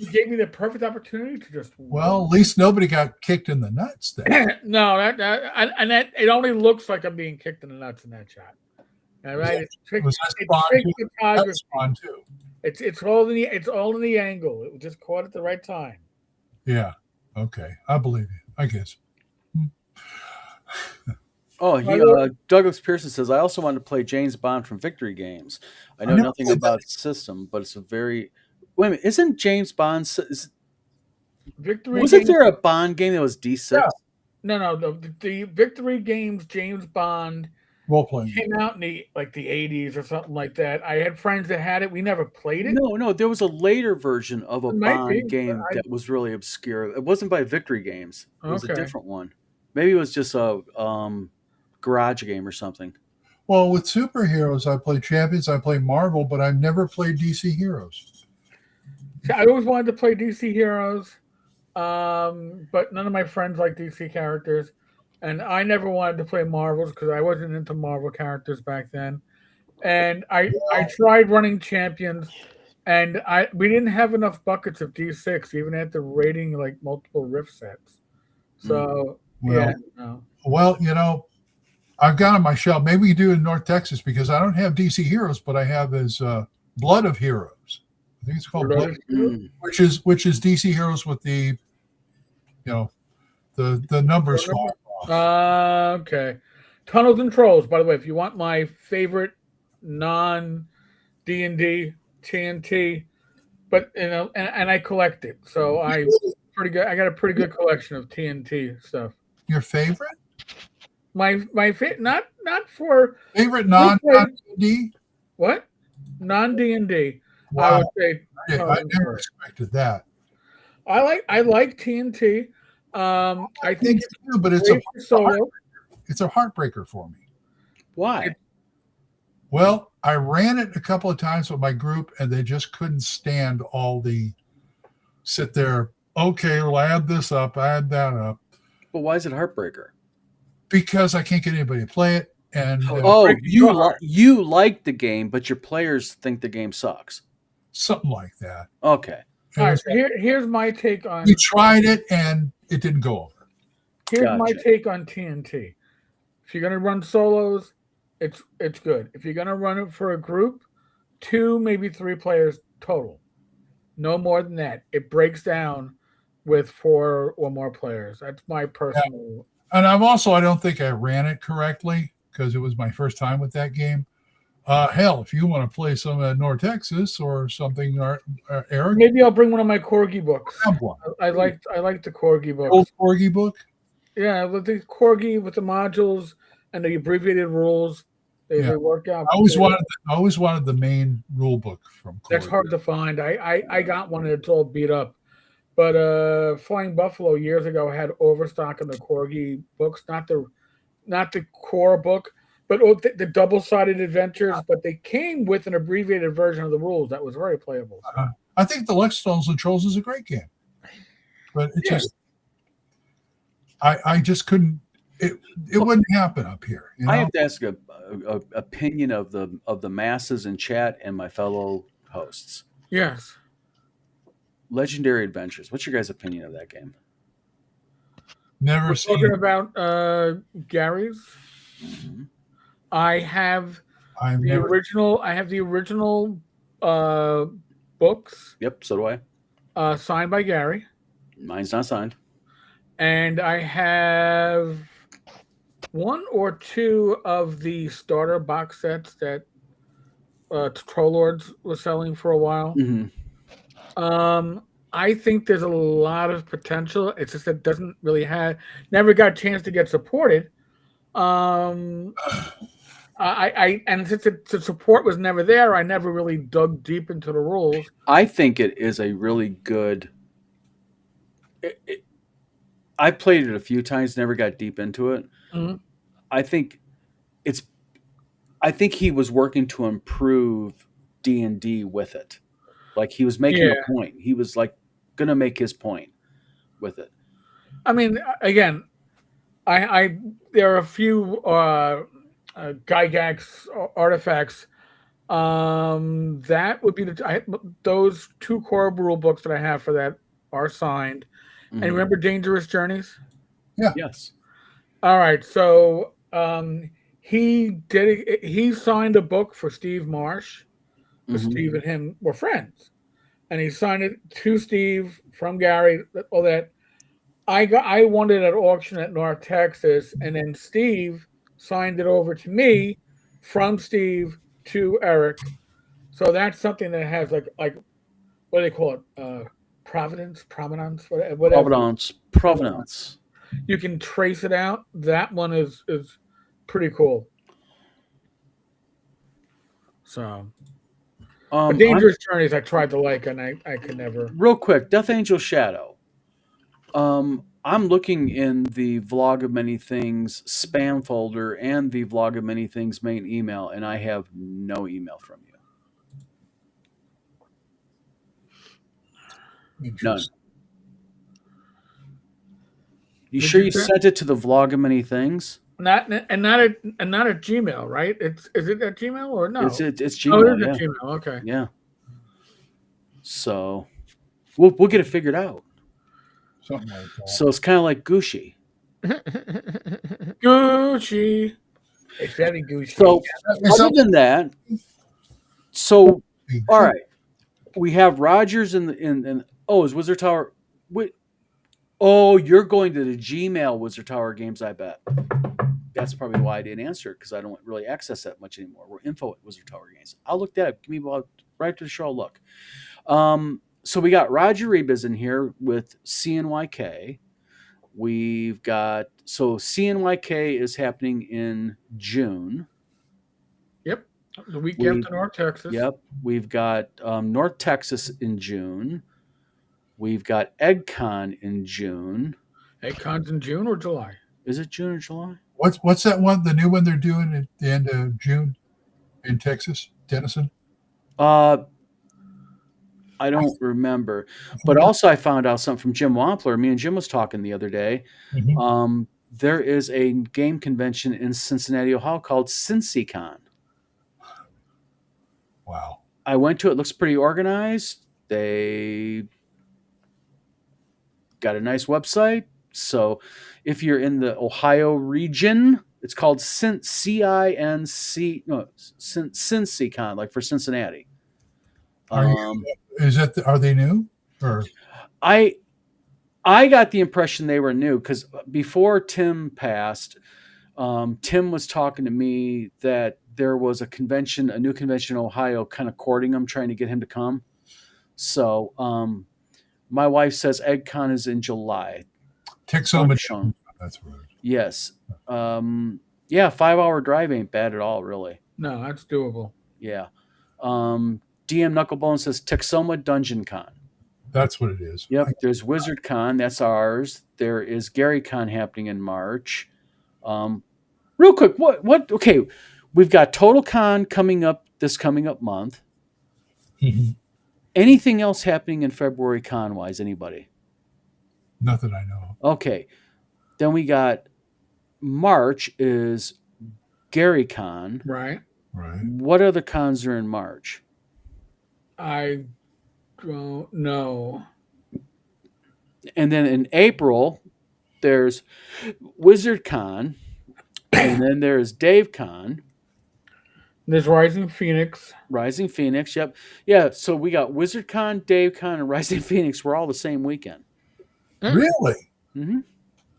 gave me the perfect opportunity to just. Well, at least nobody got kicked in the nuts then. No, that it only looks like I'm being kicked in the nuts in that shot. All right, Was that Spawn too? It's all in the angle. It was just caught at the right time. Yeah. Okay. I believe you. I guess. Douglas Pearson says, I also wanted to play James Bond from Victory Games. I know nothing about the system, but it's a very... Wait a minute. Isn't James Bond... Victory Wasn't there a Bond game that was D6? Yeah. No. The Victory Games James Bond role-playing came out in the 80s or something like that. I had friends that had it. We never played it. No. There was a later version of a Bond game that was really obscure. It wasn't by Victory Games. It was a different one. Maybe it was just a garage game or something. Well, with superheroes, I play Champions, I play Marvel, but I've never played DC Heroes. I always wanted to play DC Heroes, but none of my friends like DC characters. And I never wanted to play Marvels because I wasn't into Marvel characters back then. And I tried running Champions, and we didn't have enough buckets of D6, even after rating multiple rift sets. So, Well, I've got on my shelf. Maybe we do in North Texas because I don't have DC Heroes, but I have this Blood of Heroes. I think it's called Blood of Heroes, which is DC Heroes with the numbers. Okay. Tunnels and Trolls, by the way, if you want my favorite non-D&D TNT, but and I collect it. So I got a pretty good collection of TNT stuff. Your favorite? My favorite, not for favorite non-D&D? What? Non-D&D. Wow. I would say I never expected that. I like TNT. I think it's too, but great for solo. it's a heartbreaker for me. Why? Well, I ran it a couple of times with my group, and they just couldn't stand all the sit there. Okay, we'll add this up, add that up. But why is it heartbreaker? Because I can't get anybody to play it. And you like the game, but your players think the game sucks. Something like that. Okay. All right, so here's my take on. We tried it, and it didn't go over. Here's my take on TNT. If you're gonna run solos, it's good. If you're gonna run it for a group, 2, maybe 3 players total. No more than that. It breaks down with 4 or more players. That's my personal. And I don't think I ran it correctly because it was my first time with that game. Hell, if you want to play some at North Texas or something, Eric, maybe I'll bring one of my Corgi books. One. I like the Corgi books. Old Corgi book. Yeah, with the Corgi with the modules and the abbreviated rules, they work out. I always wanted the main rule book from Corgi. That's hard to find. I got one and it's all beat up. But Flying Buffalo years ago had overstock in the Corgi books, not the core book, but the double-sided adventures. But they came with an abbreviated version of the rules that was very playable. So. I think the Lexstones and Trolls is a great game, but it just I just couldn't. It wouldn't happen up here. You know? I have to ask a opinion of the masses in chat and my fellow hosts. Yes. Legendary Adventures. What's your guys' opinion of that game? Never We're seen talking it. about Gary's. Mm-hmm. I have the original books. Yep, so do I. Signed by Gary. Mine's not signed. And I have 1 or 2 of the starter box sets that Troll Lords was selling for a while. Mm-hmm. I think there's a lot of potential. It's just that doesn't really never got a chance to get supported. And since the support was never there, I never really dug deep into the rules. I think it is a really good. I played it a few times, never got deep into it. Mm-hmm. I think he was working to improve D&D with it. Like he was making a point. He was like going to make his point with it. I mean, again, there are a few Gygax artifacts. That would be those 2 core rule books that I have for that are signed. Mm-hmm. And remember Dangerous Journeys? Yeah. Yes. All right. So he signed a book for Steve Marsh. Mm-hmm. Steve and him were friends, and he signed it to Steve from Gary. All that. I won it at auction at North Texas, and then Steve signed it over to me from Steve to Eric. So that's something that has like what do they call it? Provenance, whatever. Provenance. You can trace it out. That one is pretty cool. So, but Dangerous Journeys I tried to like, and I could never. Real quick, Death Angel Shadow. I'm looking in the Vlog of Many Things spam folder and the Vlog of Many Things main email, and I have no email from you. None. You sure you sent it to the Vlog of Many Things? Not at Gmail, right? Is it at Gmail or no? It's Gmail. Oh, it is at Gmail. Okay. Yeah. So we'll get it figured out. Something like that. So it's kind of like Gucci. Gucci. It's very Gucci. So other than that, so all right, we have Rogers in is Wizard Tower. Wait, you're going to the Gmail Wizard Tower games, I bet. That's probably why I didn't answer it, because I don't really access that much anymore. We're info at Wizard Tower games. I'll look that up. Give me about right to the show. I'll look. So we got Roger Rebus in here with CNYK. We've got CNYK is happening in June. Yep, the week after North Texas. Yep, we've got North Texas in June. We've got EggCon in June. EggCon's in June or July? Is it June or July? What's that one? The new one they're doing at the end of June in Texas, Denison. I don't remember. But also, I found out something from Jim Wampler. Me and Jim was talking the other day. Mm-hmm. There is a game convention in Cincinnati, Ohio called CincyCon. Wow. I went to it. Looks pretty organized. They got a nice website. So if you're in the Ohio region, it's called CincyCon, like for Cincinnati. Are they new? Or I got the impression they were new because before Tim passed, Tim was talking to me that there was a new convention in Ohio, kind of courting him, trying to get him to come. So my wife says EggCon is in July. Texoma. That's right. Yes. 5-hour drive ain't bad at all, really. No, that's doable. Yeah. DM Knucklebone says Texoma Dungeon Con. That's what it is. Yep. There's Wizard Con. That's ours. There is Gary Con happening in March. Real quick, what? Okay, we've got Total Con coming up this coming up month. Mm-hmm. Anything else happening in February con-wise? Anybody? Nothing I know. Okay. Then we got March is Gary Con. Right. What other cons are in March? I don't know. And then in April, there's Wizard Con. And then there's Dave Con. There's Rising Phoenix. Yep. Yeah, so we got Wizard Con, Dave Con, and Rising Phoenix. We're all the same weekend. Really? Mm-hmm.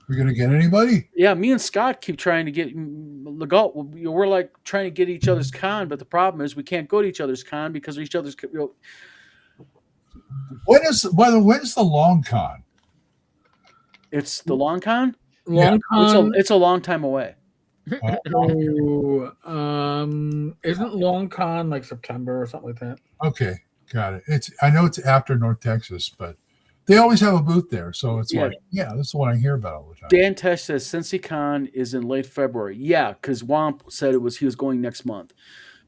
We're going to get anybody? Yeah, me and Scott keep trying to get Legault. We're like trying to get each other's con, but the problem is we can't go to each other's con because of each other's. When's the long con? It's the long con? Con. It's a long time away. Isn't Long Con like September or something like that? Okay, got it. I know it's after North Texas, but they always have a booth there, so it's that's the one I hear about all the time. Dan Tesh says CincyCon is in late February. Yeah, because Womp said he was going next month.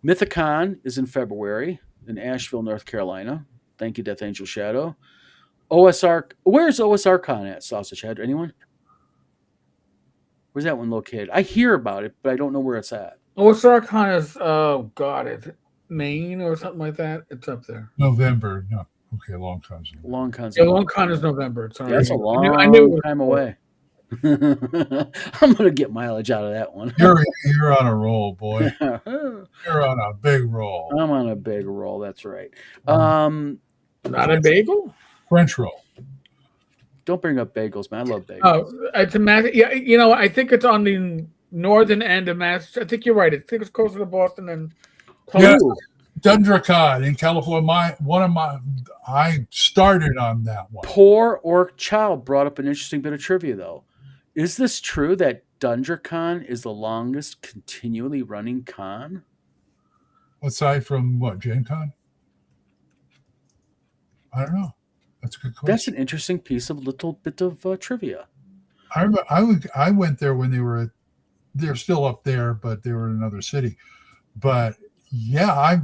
Mythicon is in February in Asheville, North Carolina. Thank you, Death Angel Shadow. OSR. Where's OSR Con at? Sausage Head. Anyone? Where's that one located? I hear about it, but I don't know where it's at. OSR Con is is it Maine or something like that? It's up there. November. No. Okay, Long Con's. Long Con is November. It's that's a long time away. I'm gonna get mileage out of that one. You're on a roll, boy. You're on a big roll. I'm on a big roll. That's right. Not a bagel? French roll. Don't bring up bagels, man. I love bagels. Oh, it's a I think it's on the northern end of Mass. I think you're right. I think it's closer to Boston than. Yeah, DundraCon in California. I started on that one. Poor Orc Child brought up an interesting bit of trivia, though. Is this true that DundraCon is the longest continually running con? Aside from what, Gen Con? I don't know. That's a good question. That's an interesting little bit of trivia. I remember I went there when they're still up there, but they were in another city. But yeah,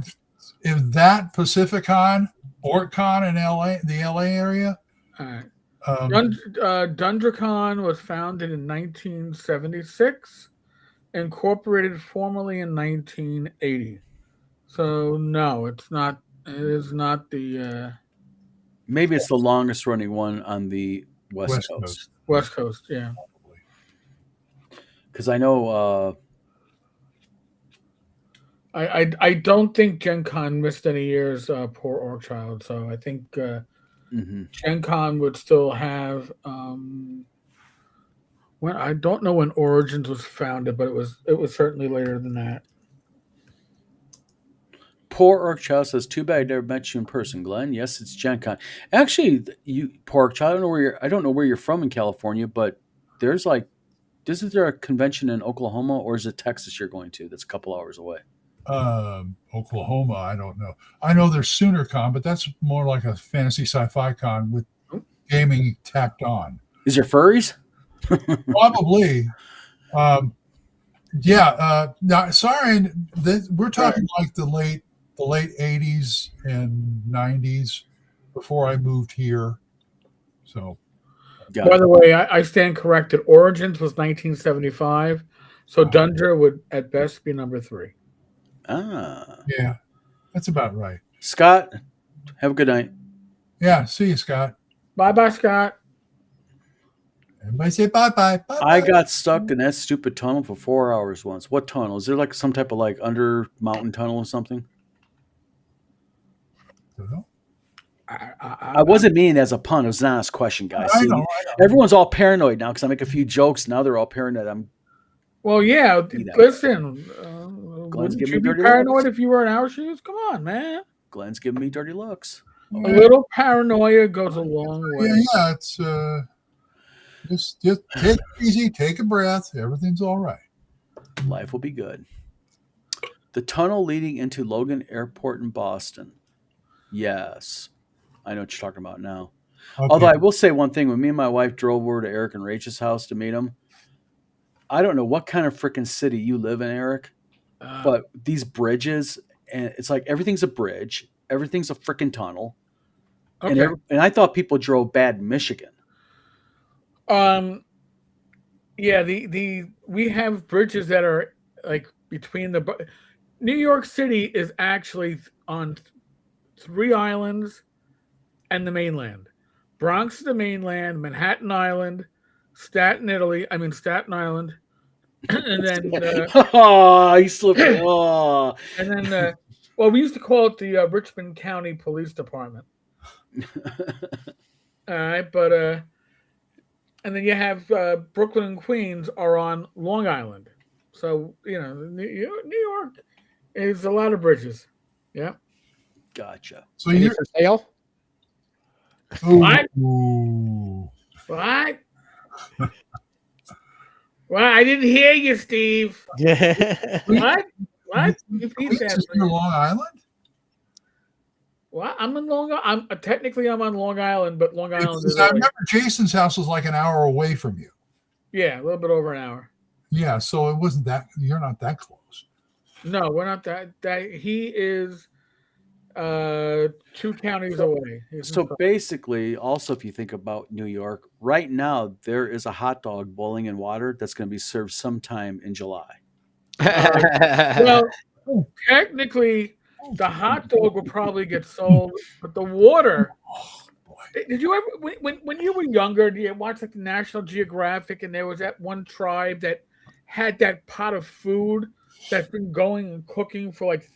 if that Pacificon, OrcCon in LA, the LA area. All right. DundraCon was founded in 1976, incorporated formally in 1980. So no, it's not. It is not the. Maybe it's the longest running one on the West Coast. West Coast, yeah. Because I know. I don't think Gen Con missed any years. Poor Orc Child. So I think Gen Con would still have. When I don't know when Origins was founded, but it was certainly later than that. Poor Orc Child says, "Too bad I never met you in person, Glenn." Yes, it's Gen Con. Actually, Poor Orc Child, I don't know where you're from in California, but isn't there a convention in Oklahoma, or is it Texas you're going to? That's a couple hours away. Oklahoma, I don't know. I know there's SoonerCon, but that's more like a fantasy sci-fi con with gaming tacked on. Is there furries? Probably. No, sorry. We're talking like the late 80s and 90s before I moved here. So, by the way, I stand corrected. Origins was 1975, so Dundra would at best be number 3. Yeah, that's about right. Scott, have a good night. Yeah, see you, Scott. Bye, Scott. Everybody say bye-bye. I got stuck in that stupid tunnel for 4 hours once. What tunnel? Is there like some type of like under mountain tunnel or something? I wasn't meaning as a pun. It was an honest question, guys. I know. Everyone's all paranoid now because I make a few jokes. Now they're all paranoid. Well, yeah. Listen, Glenn's wouldn't giving you me be dirty paranoid looks. if you were in our shoes? Come on, man. Glenn's giving me dirty looks. A little paranoia goes a long way. Yeah. It's just take it easy, take a breath. Everything's all right. Life will be good. The tunnel leading into Logan Airport in Boston. Yes. I know what you're talking about now. Okay. Although I will say one thing. When me and my wife drove over to Eric and Rachel's house to meet him, I don't know what kind of freaking city you live in, Eric, but these bridges, and it's like everything's a bridge. Everything's a freaking tunnel. Okay. And I thought people drove bad in Michigan. Yeah, we have bridges that are like between the New York City is actually on 3 islands and the mainland. Bronx is the mainland, Manhattan Island, Staten Island, and then he slipped. And then well, we used to call it the Richmond County Police Department. All right, but and then you have Brooklyn and Queens are on Long Island. So, New York is a lot of bridges. Yeah. Gotcha. So you're for sale? What? What? Well, I didn't hear you, Steve. What? Queens is in Long Island? Well, I'm in Long Island. I'm on Long Island, but Long Island is. I remember Jason's house was like an hour away from you. Yeah, a little bit over an hour. Yeah, so it wasn't that. You're not that close. No, we're not that. He is 2 counties away. So basically, also, if you think about New York, right now there is a hot dog boiling in water that's going to be served sometime in July. Well, technically, the hot dog will probably get sold, but the water. Did you ever, when you were younger, did you watch like the National Geographic, and there was that one tribe that had that pot of food that's been going and cooking for like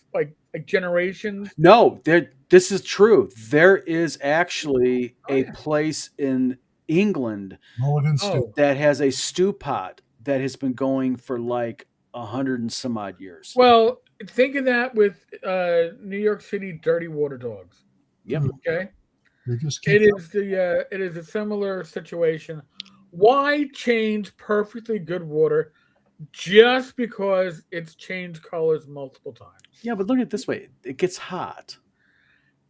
generations? No, this is true. There is actually a place in England that has a stew pot that has been going for like 100 and some odd years. Well, think of that with New York City dirty water dogs. Yep. Okay. It is a similar situation. Why change perfectly good water just because it's changed colors multiple times? Yeah, but look at it this way. It gets hot.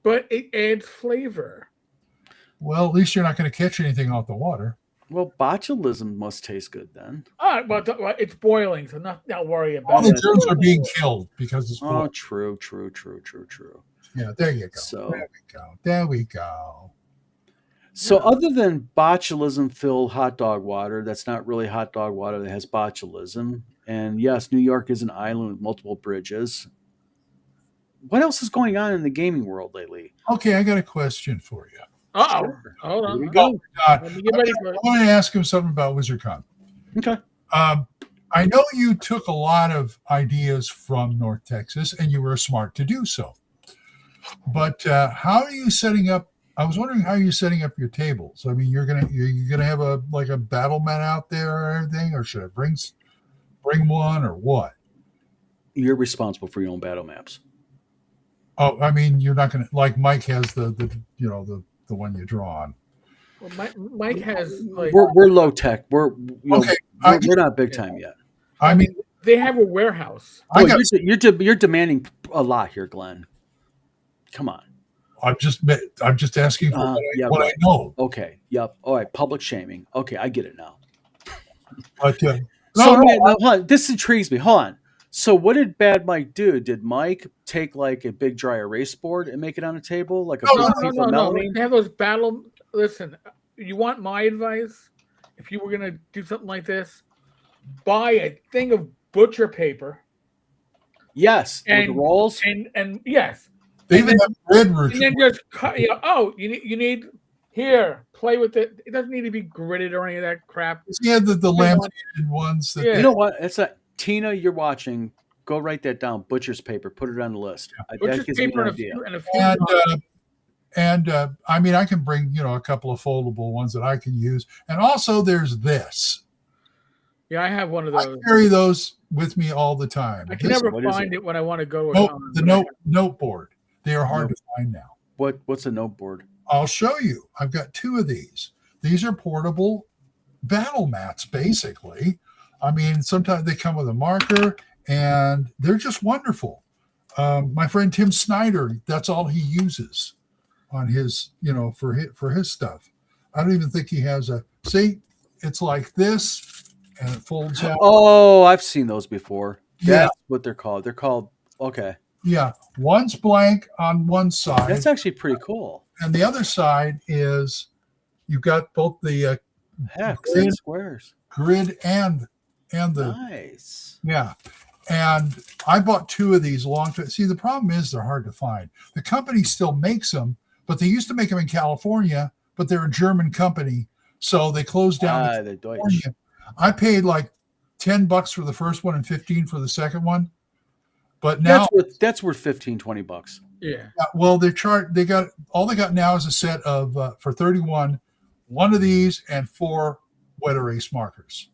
But it adds flavor. Well, at least you're not going to catch anything off the water. Well, botulism must taste good then. All right, but it's boiling, so not worry about it. All the germs are being killed because it's boiling. Oh, true. Yeah, there you go. So, there we go. So other than botulism-filled hot dog water, that's not really hot dog water that has botulism. And yes, New York is an island with multiple bridges. What else is going on in the gaming world lately? Okay, I got a question for you. Sure. Hold on. Here we go. Let me get ready for it. I want to ask him something about WizardCon. Okay. I know you took a lot of ideas from North Texas, and you were smart to do so. But how are you setting up? I was wondering how you're setting up your tables. I mean, you're gonna have a battle mat out there or everything, or should I bring one or what? You're responsible for your own battle maps. Oh, I mean, you're not gonna like Myke has the one you draw on. Well, Myke has like we're low tech. We're not big time yet. I mean, they have a warehouse. You're demanding a lot here, Glenn. Come on. I'm just asking for what right. I know. Okay. Yep. All right. Public shaming. Okay, I get it now. But Hold on. This intrigues me. Hold on. So what did Bad Mike do? Did Myke take like a big dry erase board and make it on a table like a big piece of melamine? They have those battle. Listen, you want my advice? If you were gonna do something like this, buy a thing of butcher paper. Yes, and with the rolls. And yes, they even have red roots. And then just cut. You need here. Play with it. It doesn't need to be gridded or any of that crap. Yeah, the laminated ones. You know what? It's a Tina. You're watching. Go write that down. Butcher's paper. Put it on the list. Butcher's paper and a few. And I mean, I can bring a couple of foldable ones that I can use, and also there's this. Yeah, I have one of those. I carry those with me all the time. I can never find it when I want to go. The note board. They are hard to find now. What's a note board? I'll show you. I've got 2 of these. These are portable battle mats, basically. I mean, sometimes they come with a marker, and they're just wonderful. My friend Tim Snyder, that's all he uses on his, for his stuff. I don't even think he has see, it's like this, and it folds out. Oh, I've seen those before. Yeah. That's what they're called. They're called, okay. Yeah. One's blank on one side. That's actually pretty cool. And the other side is you've got both the hex and squares. Grid and the nice. Yeah. And I bought 2 of these long time. See, the problem is they're hard to find. The company still makes them, but they used to make them in California, but they're a German company. So they closed down. The Deutsch. I paid like $10 for the first one and $15 for the second one. But now that's worth $15-$20. Yeah. Well, they got now is a set of for $31, 1 of these and 4 wet erase markers.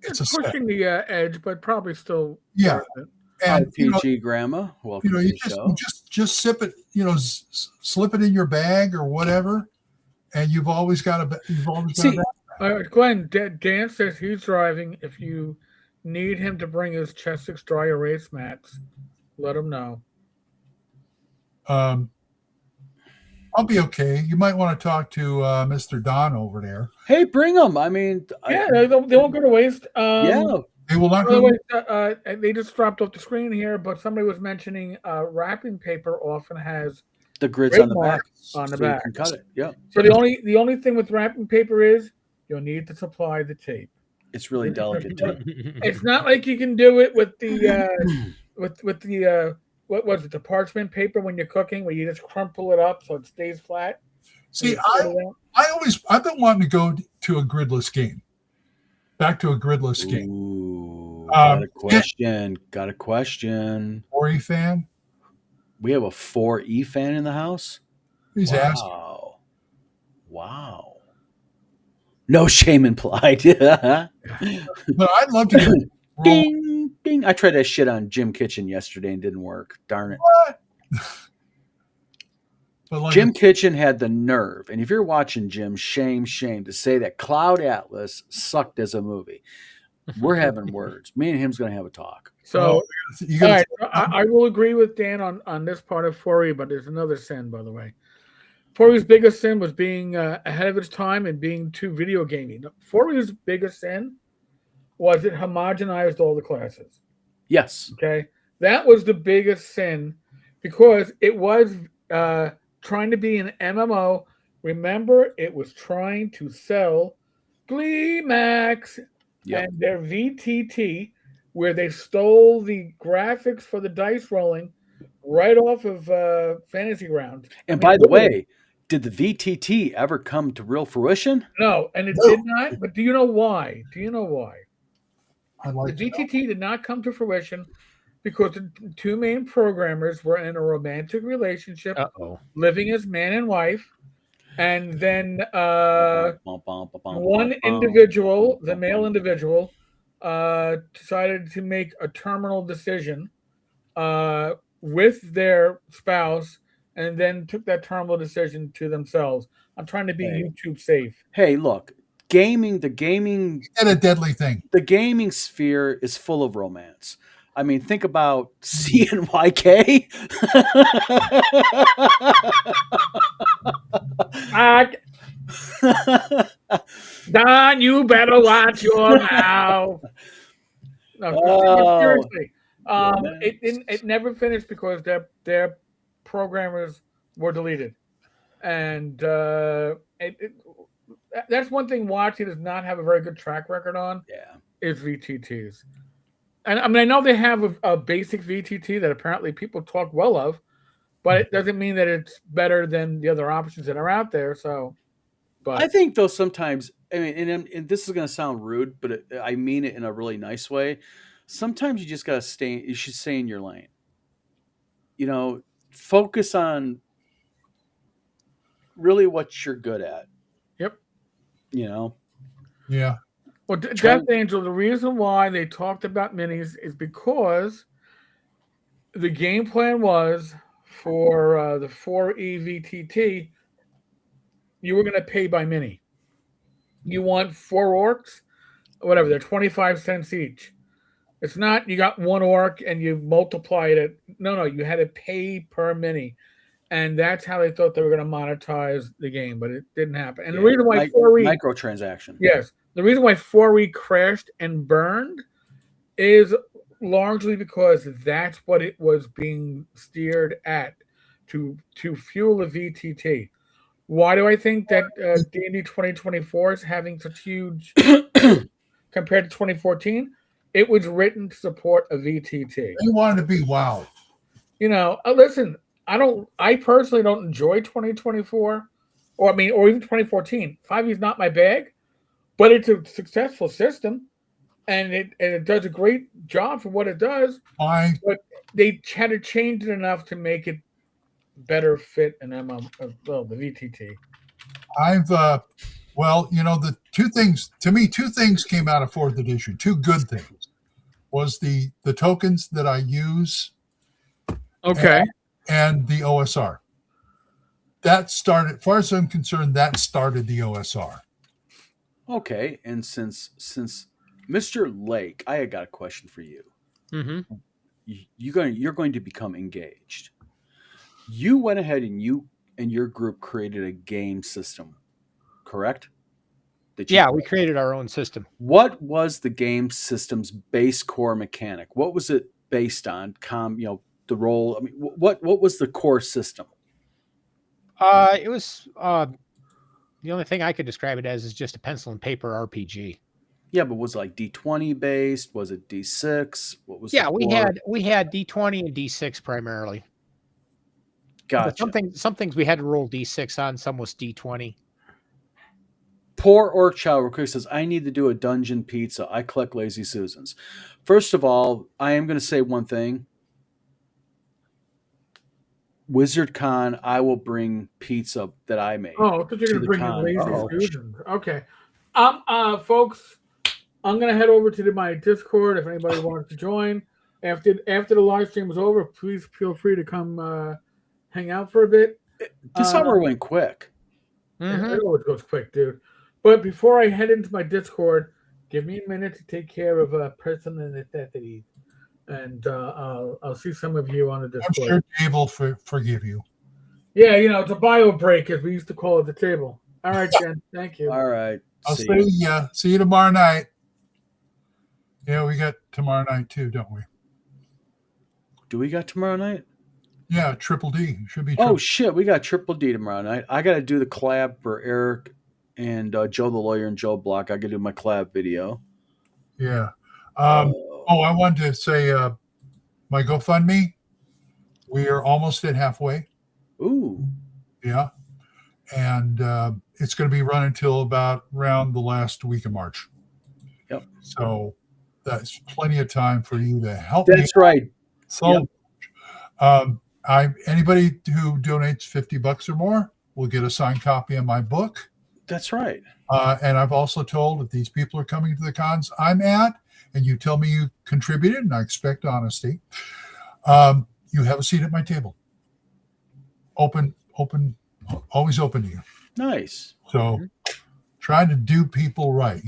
It's pushing the edge, but probably still. Yeah. And PG Grandma, welcome to the show. You just sip it, slip it in your bag or whatever, and you've always got a bag. Glenn, Dan says he's driving. If you need him to bring his Chessex dry erase mats, let him know. I'll be okay. You might want to talk to Mr. Don over there. Hey, bring them. I mean, they won't go to waste. They will not go to waste. They just dropped off the screen here, but somebody was mentioning wrapping paper often has the grids on the back. On the back, you can cut it. Yeah. So the only thing with wrapping paper is you'll need to supply the tape. It's really delicate tape. It's not like you can do it with the with the what was it, the parchment paper when you're cooking, where you just crumple it up so it stays flat. See, I've been wanting to go to a gridless game. Back to a gridless game. Ooh, got a question. Got a question. 4E fan? We have a 4E fan in the house? He's asking. Wow. No shame implied. But I'd love to ding, ding. I tried that shit on Jim Kitchen yesterday and didn't work. Darn it. What? Jim Kitchen had the nerve, and if you're watching Jim, shame to say that Cloud Atlas sucked as a movie. We're having words. Me and him's going to have a talk. So, I will agree with Dan on this part of 4E, but there's another sin, by the way. 4E's biggest sin was being ahead of its time and being too video gaming. 4E's biggest sin was it homogenized all the classes. Yes. Okay. That was the biggest sin because it was trying to be an MMO. Remember, it was trying to sell Gleemax and their VTT, where they stole the graphics for the dice rolling right off of Fantasy Grounds. And by the way, did the VTT ever come to real fruition? No, and it did not. But do you know why? The VTT did not come to fruition because the 2 main programmers were in a romantic relationship, living as man and wife. And then one individual, the male individual, decided to make a terminal decision with their spouse and then took that terminal decision to themselves. I'm trying to be YouTube safe. Hey, look, the gaming and a deadly thing. The gaming sphere is full of romance. I mean, think about CNYK. Don, you better watch your mouth. No, seriously. It never finished because their programmers were deleted, and that's one thing WotC does not have a very good track record on. Yeah, is VTTs, and I mean I know they have a basic VTT that apparently people talk well of, but it doesn't mean that it's better than the other options that are out there. So, but I think though sometimes, I mean, and this is going to sound rude, but I mean it in a really nice way. Sometimes you just got to stay. You should stay in your lane. You know, focus on really what you're good at. Yep. You know. Yeah. Well, Death Angel, the reason why they talked about minis is because the game plan was for the 4E VTT, you were going to pay by mini. You want 4 orcs, whatever, they're 25 cents each. It's not you got 1 orc and you multiplied it. No, you had to pay per mini. And that's how they thought they were going to monetize the game, but it didn't happen. And the reason why 4E microtransaction. Yes. The reason why 4E crashed and burned is largely because that's what it was being steered at to fuel the VTT. Why do I think that D&D 2024 is having such huge compared to 2014? It was written to support a VTT. They wanted to be WoW. You know, listen, I personally don't enjoy 2024 or even 2014. 5e is not my bag, but it's a successful system. And it does a great job for what it does. But they had to change it enough to make it better fit an the VTT. The two things came out of 4th edition. 2 good things was the tokens that I use. Okay. And the OSR. That started, as far as I'm concerned, that started the OSR. Okay, and since Mr. Lake, I got a question for you. Mm-hmm. You're going to become engaged. You went ahead and you and your group created a game system, correct? We created our own system. What was the game system's base core mechanic? What was it based on? The role. I mean, what was the core system? It was the only thing I could describe it as is just a pencil and paper RPG. Yeah, but was it like D20 based? Was it D6? What was? Yeah, we had D20 and D6 primarily. Gotcha. Some things we had to roll D6 on. Some was D20. Poor Orc Child real quick says, I need to do a dungeon pizza. I collect Lazy Susans. First of all, I am going to say one thing. WizardCon, I will bring pizza that I made. Oh, I thought you were going to bring Lazy Susans. Okay. Folks, I'm going to head over to my Discord if anybody wants to join. After the live stream is over, please feel free to come hang out for a bit. This summer went quick. Mm-hmm. It always goes quick, dude. But before I head into my Discord, give me a minute to take care of Pearson and necessities. And I'll see some of you on the Discord. I'm sure Dave will forgive you. Yeah, it's a bio break, as we used to call it the table. All right, Jen. Thank you. All right. I'll see you tomorrow night. Yeah, we got tomorrow night too, don't we? Do we got tomorrow night? Yeah, Triple D. Should be. Oh, shit. We got Triple D tomorrow night. I got to do the collab for Eric and Joe the Lawyer and Joe Block. I got to do my collab video. Yeah. I wanted to say my GoFundMe, we are almost at halfway. Ooh. Yeah. And it's going to be running until about around the last week of March. Yep. So that's plenty of time for you to help me. That's right. So anybody who donates $50 or more will get a signed copy of my book. That's right. And I've also told if these people are coming to the cons I'm at, and you tell me you contributed, and I expect honesty, you have a seat at my table. Open, always open to you. Nice. So trying to do people right,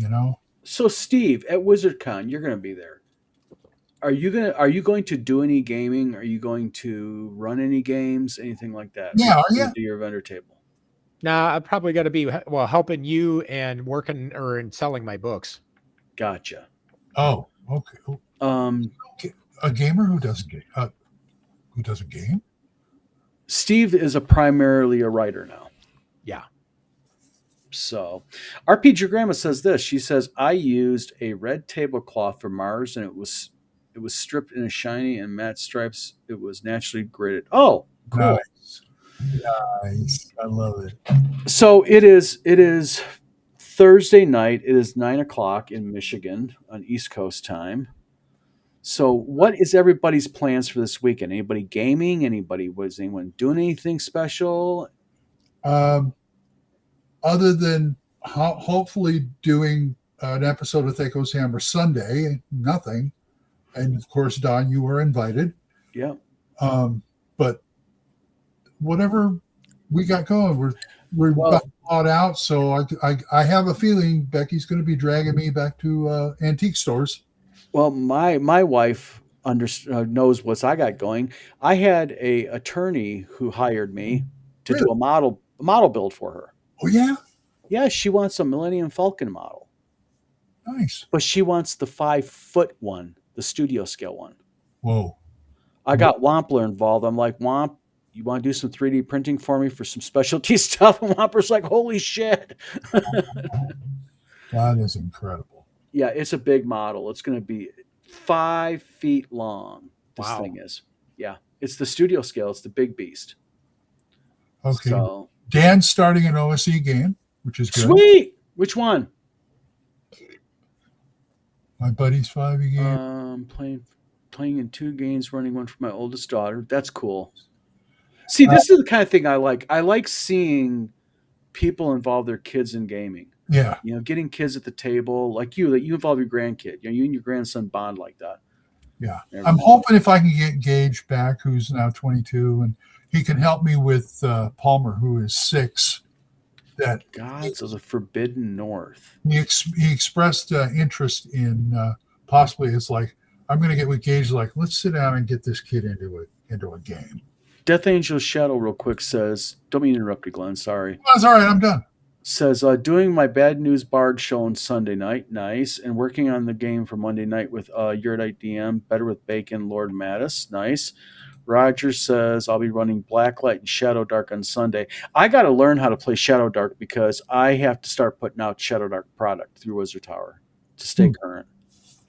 So Steve, at WizardCon, you're going to be there. Are you going to do any gaming? Are you going to run any games? Anything like that? Yeah, Are you yeah. gonna do your vendor table? Nah, I probably got to be helping you and working and selling my books. Gotcha. Oh, okay. Um, A gamer who doesn't game. Steve is primarily a writer now. Yeah. So, RPG Grandma says this. She says, "I used a red tablecloth for Mars, and it was stripped in a shiny and matte stripes. It was naturally graded." Oh, cool. Nice. I love it. So it is Thursday night. It is 9:00 in Michigan on East Coast time. So, what is everybody's plans for this weekend? Anybody gaming? Was anyone doing anything special? Other than hopefully doing an episode of Theco's Hammer Sunday, nothing. And of course, Don, you were invited. Yeah. But whatever we got going, we're about bought out. So I have a feeling Becky's going to be dragging me back to antique stores. Well, my wife knows what I got going. I had a attorney who hired me to do a model build for her. Oh yeah, yeah. She wants a Millennium Falcon model. Nice, but she wants the 5-foot one, the studio scale one. Whoa! I got Wampler involved. I'm like, Womp, you want to do some 3D printing for me for some specialty stuff? And Wamper's like, holy shit! That is incredible. Yeah, it's a big model. It's going to be 5 feet long. This thing is. Yeah, it's the studio scale. It's the big beast. Okay. So, Dan's starting an OSE game, which is good. Sweet. Which one? My buddy's 5e game. Playing in 2 games, running one for my oldest daughter. That's cool. See, this is the kind of thing I like. I like seeing people involve their kids in gaming. Yeah. You know, getting kids at the table, like you involve your grandkid. You know, you and your grandson bond like that. Yeah. I'm hoping if I can get Gage back, who's now 22, and he can help me with Palmer, who is 6. That Gods of the Forbidden North. He expressed interest in possibly. It's like, I'm going to get with Gage. Like, let's sit down and get this kid into a game. Death Angel Shadow, real quick, says, don't mean to interrupt you, Glenn. Sorry. Oh, it's all right. I'm done. Says, doing my Bad News Bard show on Sunday night. Nice. And working on the game for Monday night with Yurdite DM, Better with Bacon, Lord Mattis. Nice. Roger says, I'll be running Blacklight and Shadow Dark on Sunday. I got to learn how to play Shadow Dark because I have to start putting out Shadow Dark product through Wizard Tower to stay current.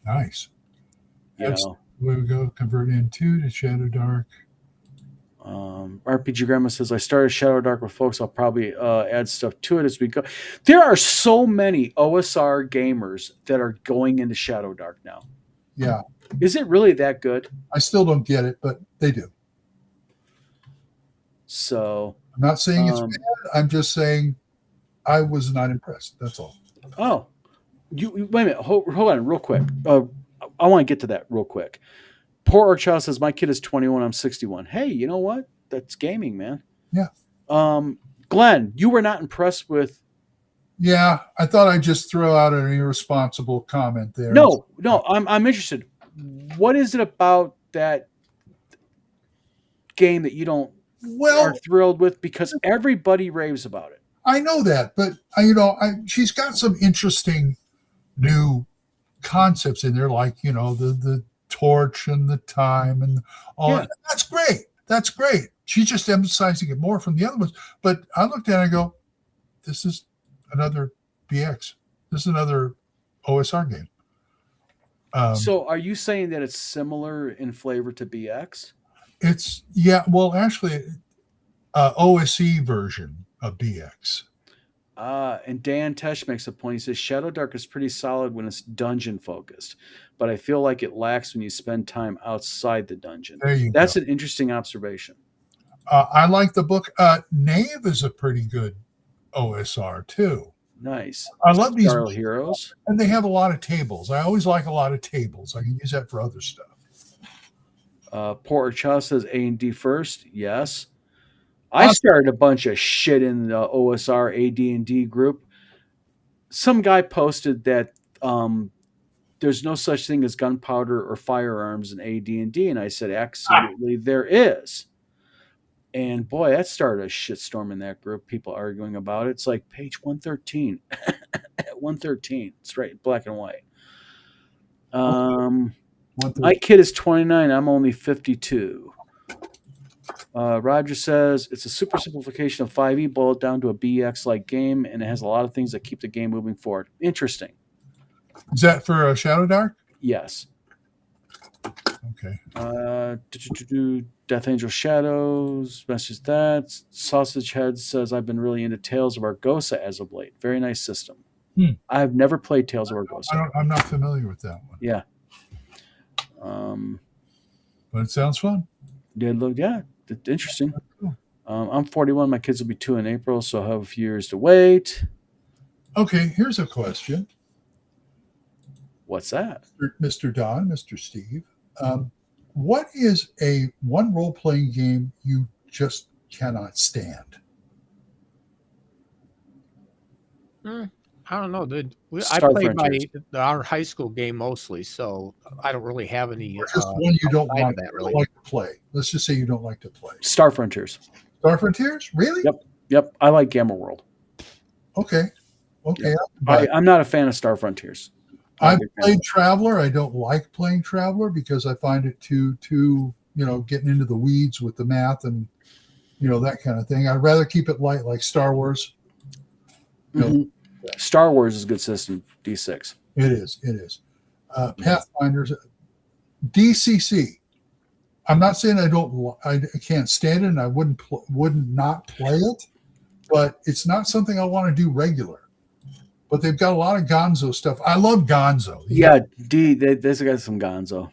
Nice. That's where we go. Convert into to Shadow Dark. RPG Grandma says, I started Shadow Dark with folks. I'll probably add stuff to it as we go. There are so many OSR gamers that are going into Shadow Dark now. Yeah. Is it really that good? I still don't get it, but they do. So I'm not saying it's bad. I'm just saying I was not impressed. That's all. Oh, you wait a minute. Hold on, real quick. I want to get to that real quick. Poor Archild says, my kid is 21. I'm 61. Hey, you know what? That's gaming, man. Yeah. Glenn, you were not impressed with. Yeah, I thought I'd just throw out an irresponsible comment there. No, I'm interested. What is it about that game that you don't are thrilled with? Because everybody raves about it. I know that, but she's got some interesting new concepts in there, like the torch and the time and all. Yeah. That's great. That's great. She's just emphasizing it more from the other ones. But I looked at it and go, this is another BX. This is another OSR game. So are you saying that it's similar in flavor to BX? It's, yeah, well, actually, OSE version of BX. And Dan Tesh makes a point. He says, Shadow Dark is pretty solid when it's dungeon focused, but I feel like it lacks when you spend time outside the dungeon. That's an interesting observation. I like the book. Knave is a pretty good OSR too. Nice. I love these heroes, and they have a lot of tables. I always like a lot of tables. I can use that for other stuff. Porter Chow says A&D first. Yes. I started a bunch of shit in the OSR AD&D group. Some guy posted that there's no such thing as gunpowder or firearms in AD&D, and I said, absolutely, there is. And boy, that started a shitstorm in that group. People arguing about it. It's like page 113. 113. It's right, black and white. My kid is 29. I'm only 52. Roger says it's a super simplification of 5e boiled down to a BX-like game, and it has a lot of things that keep the game moving forward. Interesting. Is that for Shadow Dark? Yes. Okay. Death Angel Shadows, message that. Sausage Head says, I've been really into Tales of Argosa as of late. Very nice system. I've never played Tales of Argosa. I'm not familiar with that one. Yeah. But it sounds fun. Yeah, interesting. I'm 41. My kids will be 2 in April, so I'll have a few years to wait. Okay, here's a question. What's that? Mr. Don, Mr. Steve. What is a one role-playing game you just cannot stand? I don't know, dude. I Star played Frontiers. our high school game mostly, so I don't really have any. Or just one you don't outside of like, that, really. like to play. Let's just say you don't like to play. Star Frontiers. Star Frontiers? Really? Yep. I like Gamma World. Okay. I'm not a fan of Star Frontiers. I've played Traveler. I don't like playing Traveler because I find it too getting into the weeds with the math and that kind of thing. I'd rather keep it light, like Star Wars. Star Wars is a good system. D6. It is. Pathfinders, DCC. I'm not saying I can't stand it, and I wouldn't not play it, but it's not something I want to do regular. But they've got a lot of Gonzo stuff. I love Gonzo. Yeah, they've got some Gonzo.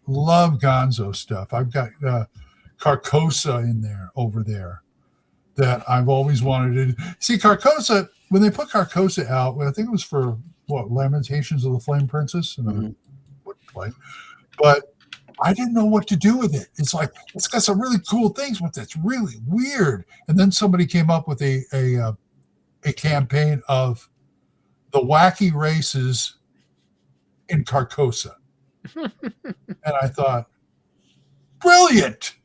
Love Gonzo stuff. I've got Carcosa over there that I've always wanted to see. Carcosa, when they put Carcosa out, I think it was for Lamentations of the Flame Princess, and I wouldn't play, but I didn't know what to do with it. It's like it's got some really cool things, but it's really weird. And then somebody came up with a campaign of the wacky races in Carcosa. And I thought, brilliant.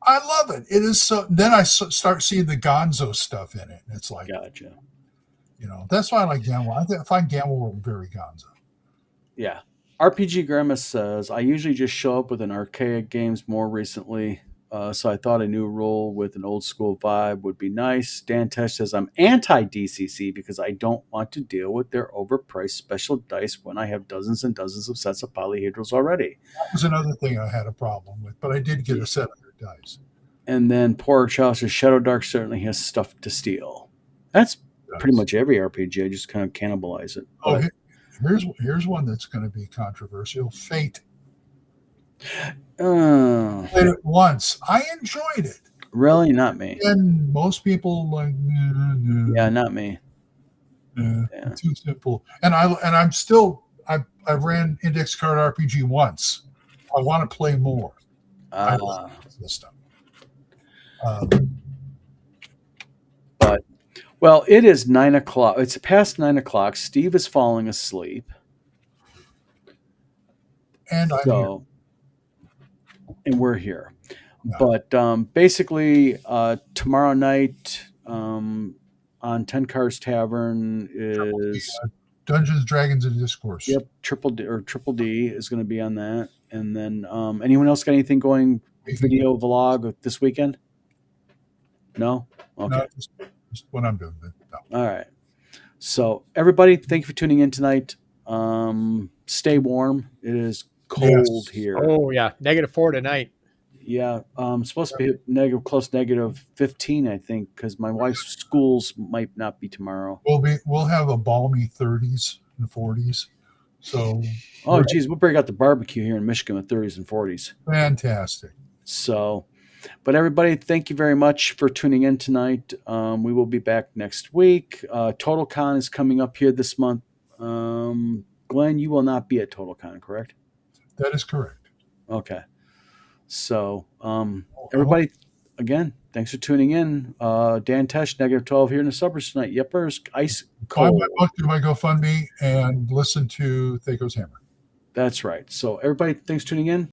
I love it. It is so. Then I start seeing the Gonzo stuff in it. And it's like, gotcha. That's why I like Gamble. I find Gamble very Gonzo. Yeah. RPG Grandma says, I usually just show up with an archaic games more recently. So I thought a new rule with an old school vibe would be nice. Dan Tesh says, I'm anti-DCC because I don't want to deal with their overpriced special dice when I have dozens and dozens of sets of polyhedrals already. That was another thing I had a problem with, but I did get a set of their dice. And then Poor Child says, Shadow Dark certainly has stuff to steal. That's pretty much every RPG. I just kind of cannibalize it. Oh, here's one that's going to be controversial. Fate. Played it once. I enjoyed it. Really? Not me. And most people like, yeah, not me. Too simple. And I ran Index Card RPG once. I want to play more. I love this stuff. But well, it is 9:00. It's past 9:00. Steve is falling asleep. And I'm here. And we're here. No. But basically, tomorrow night on 10 Cars Tavern is Dungeons, Dragons, and Discourse. Yep, Triple D is going to be on that. And then anyone else got anything going video vlog this weekend? No? Okay. No, just when I'm doing it. No. All right. So everybody, thank you for tuning in tonight. Stay warm. It is cold here. Oh yeah, -4 tonight. Yeah, supposed to be close to -15, I think, because my wife's schools might not be tomorrow. We'll have a balmy 30s and 40s. So geez, we'll break out the barbecue here in Michigan with 30s and 40s. Fantastic. So, but everybody, thank you very much for tuning in tonight. We will be back next week. Total Con is coming up here this month. Glenn, you will not be at Total Con, correct? That is correct. Okay. So, everybody, again, thanks for tuning in. Dan Tesh, -12 here in the suburbs tonight. Yippers, ice Buy cold. my book, do my GoFundMe, and listen to Theo's Hammer. That's right. So everybody, thanks for tuning in.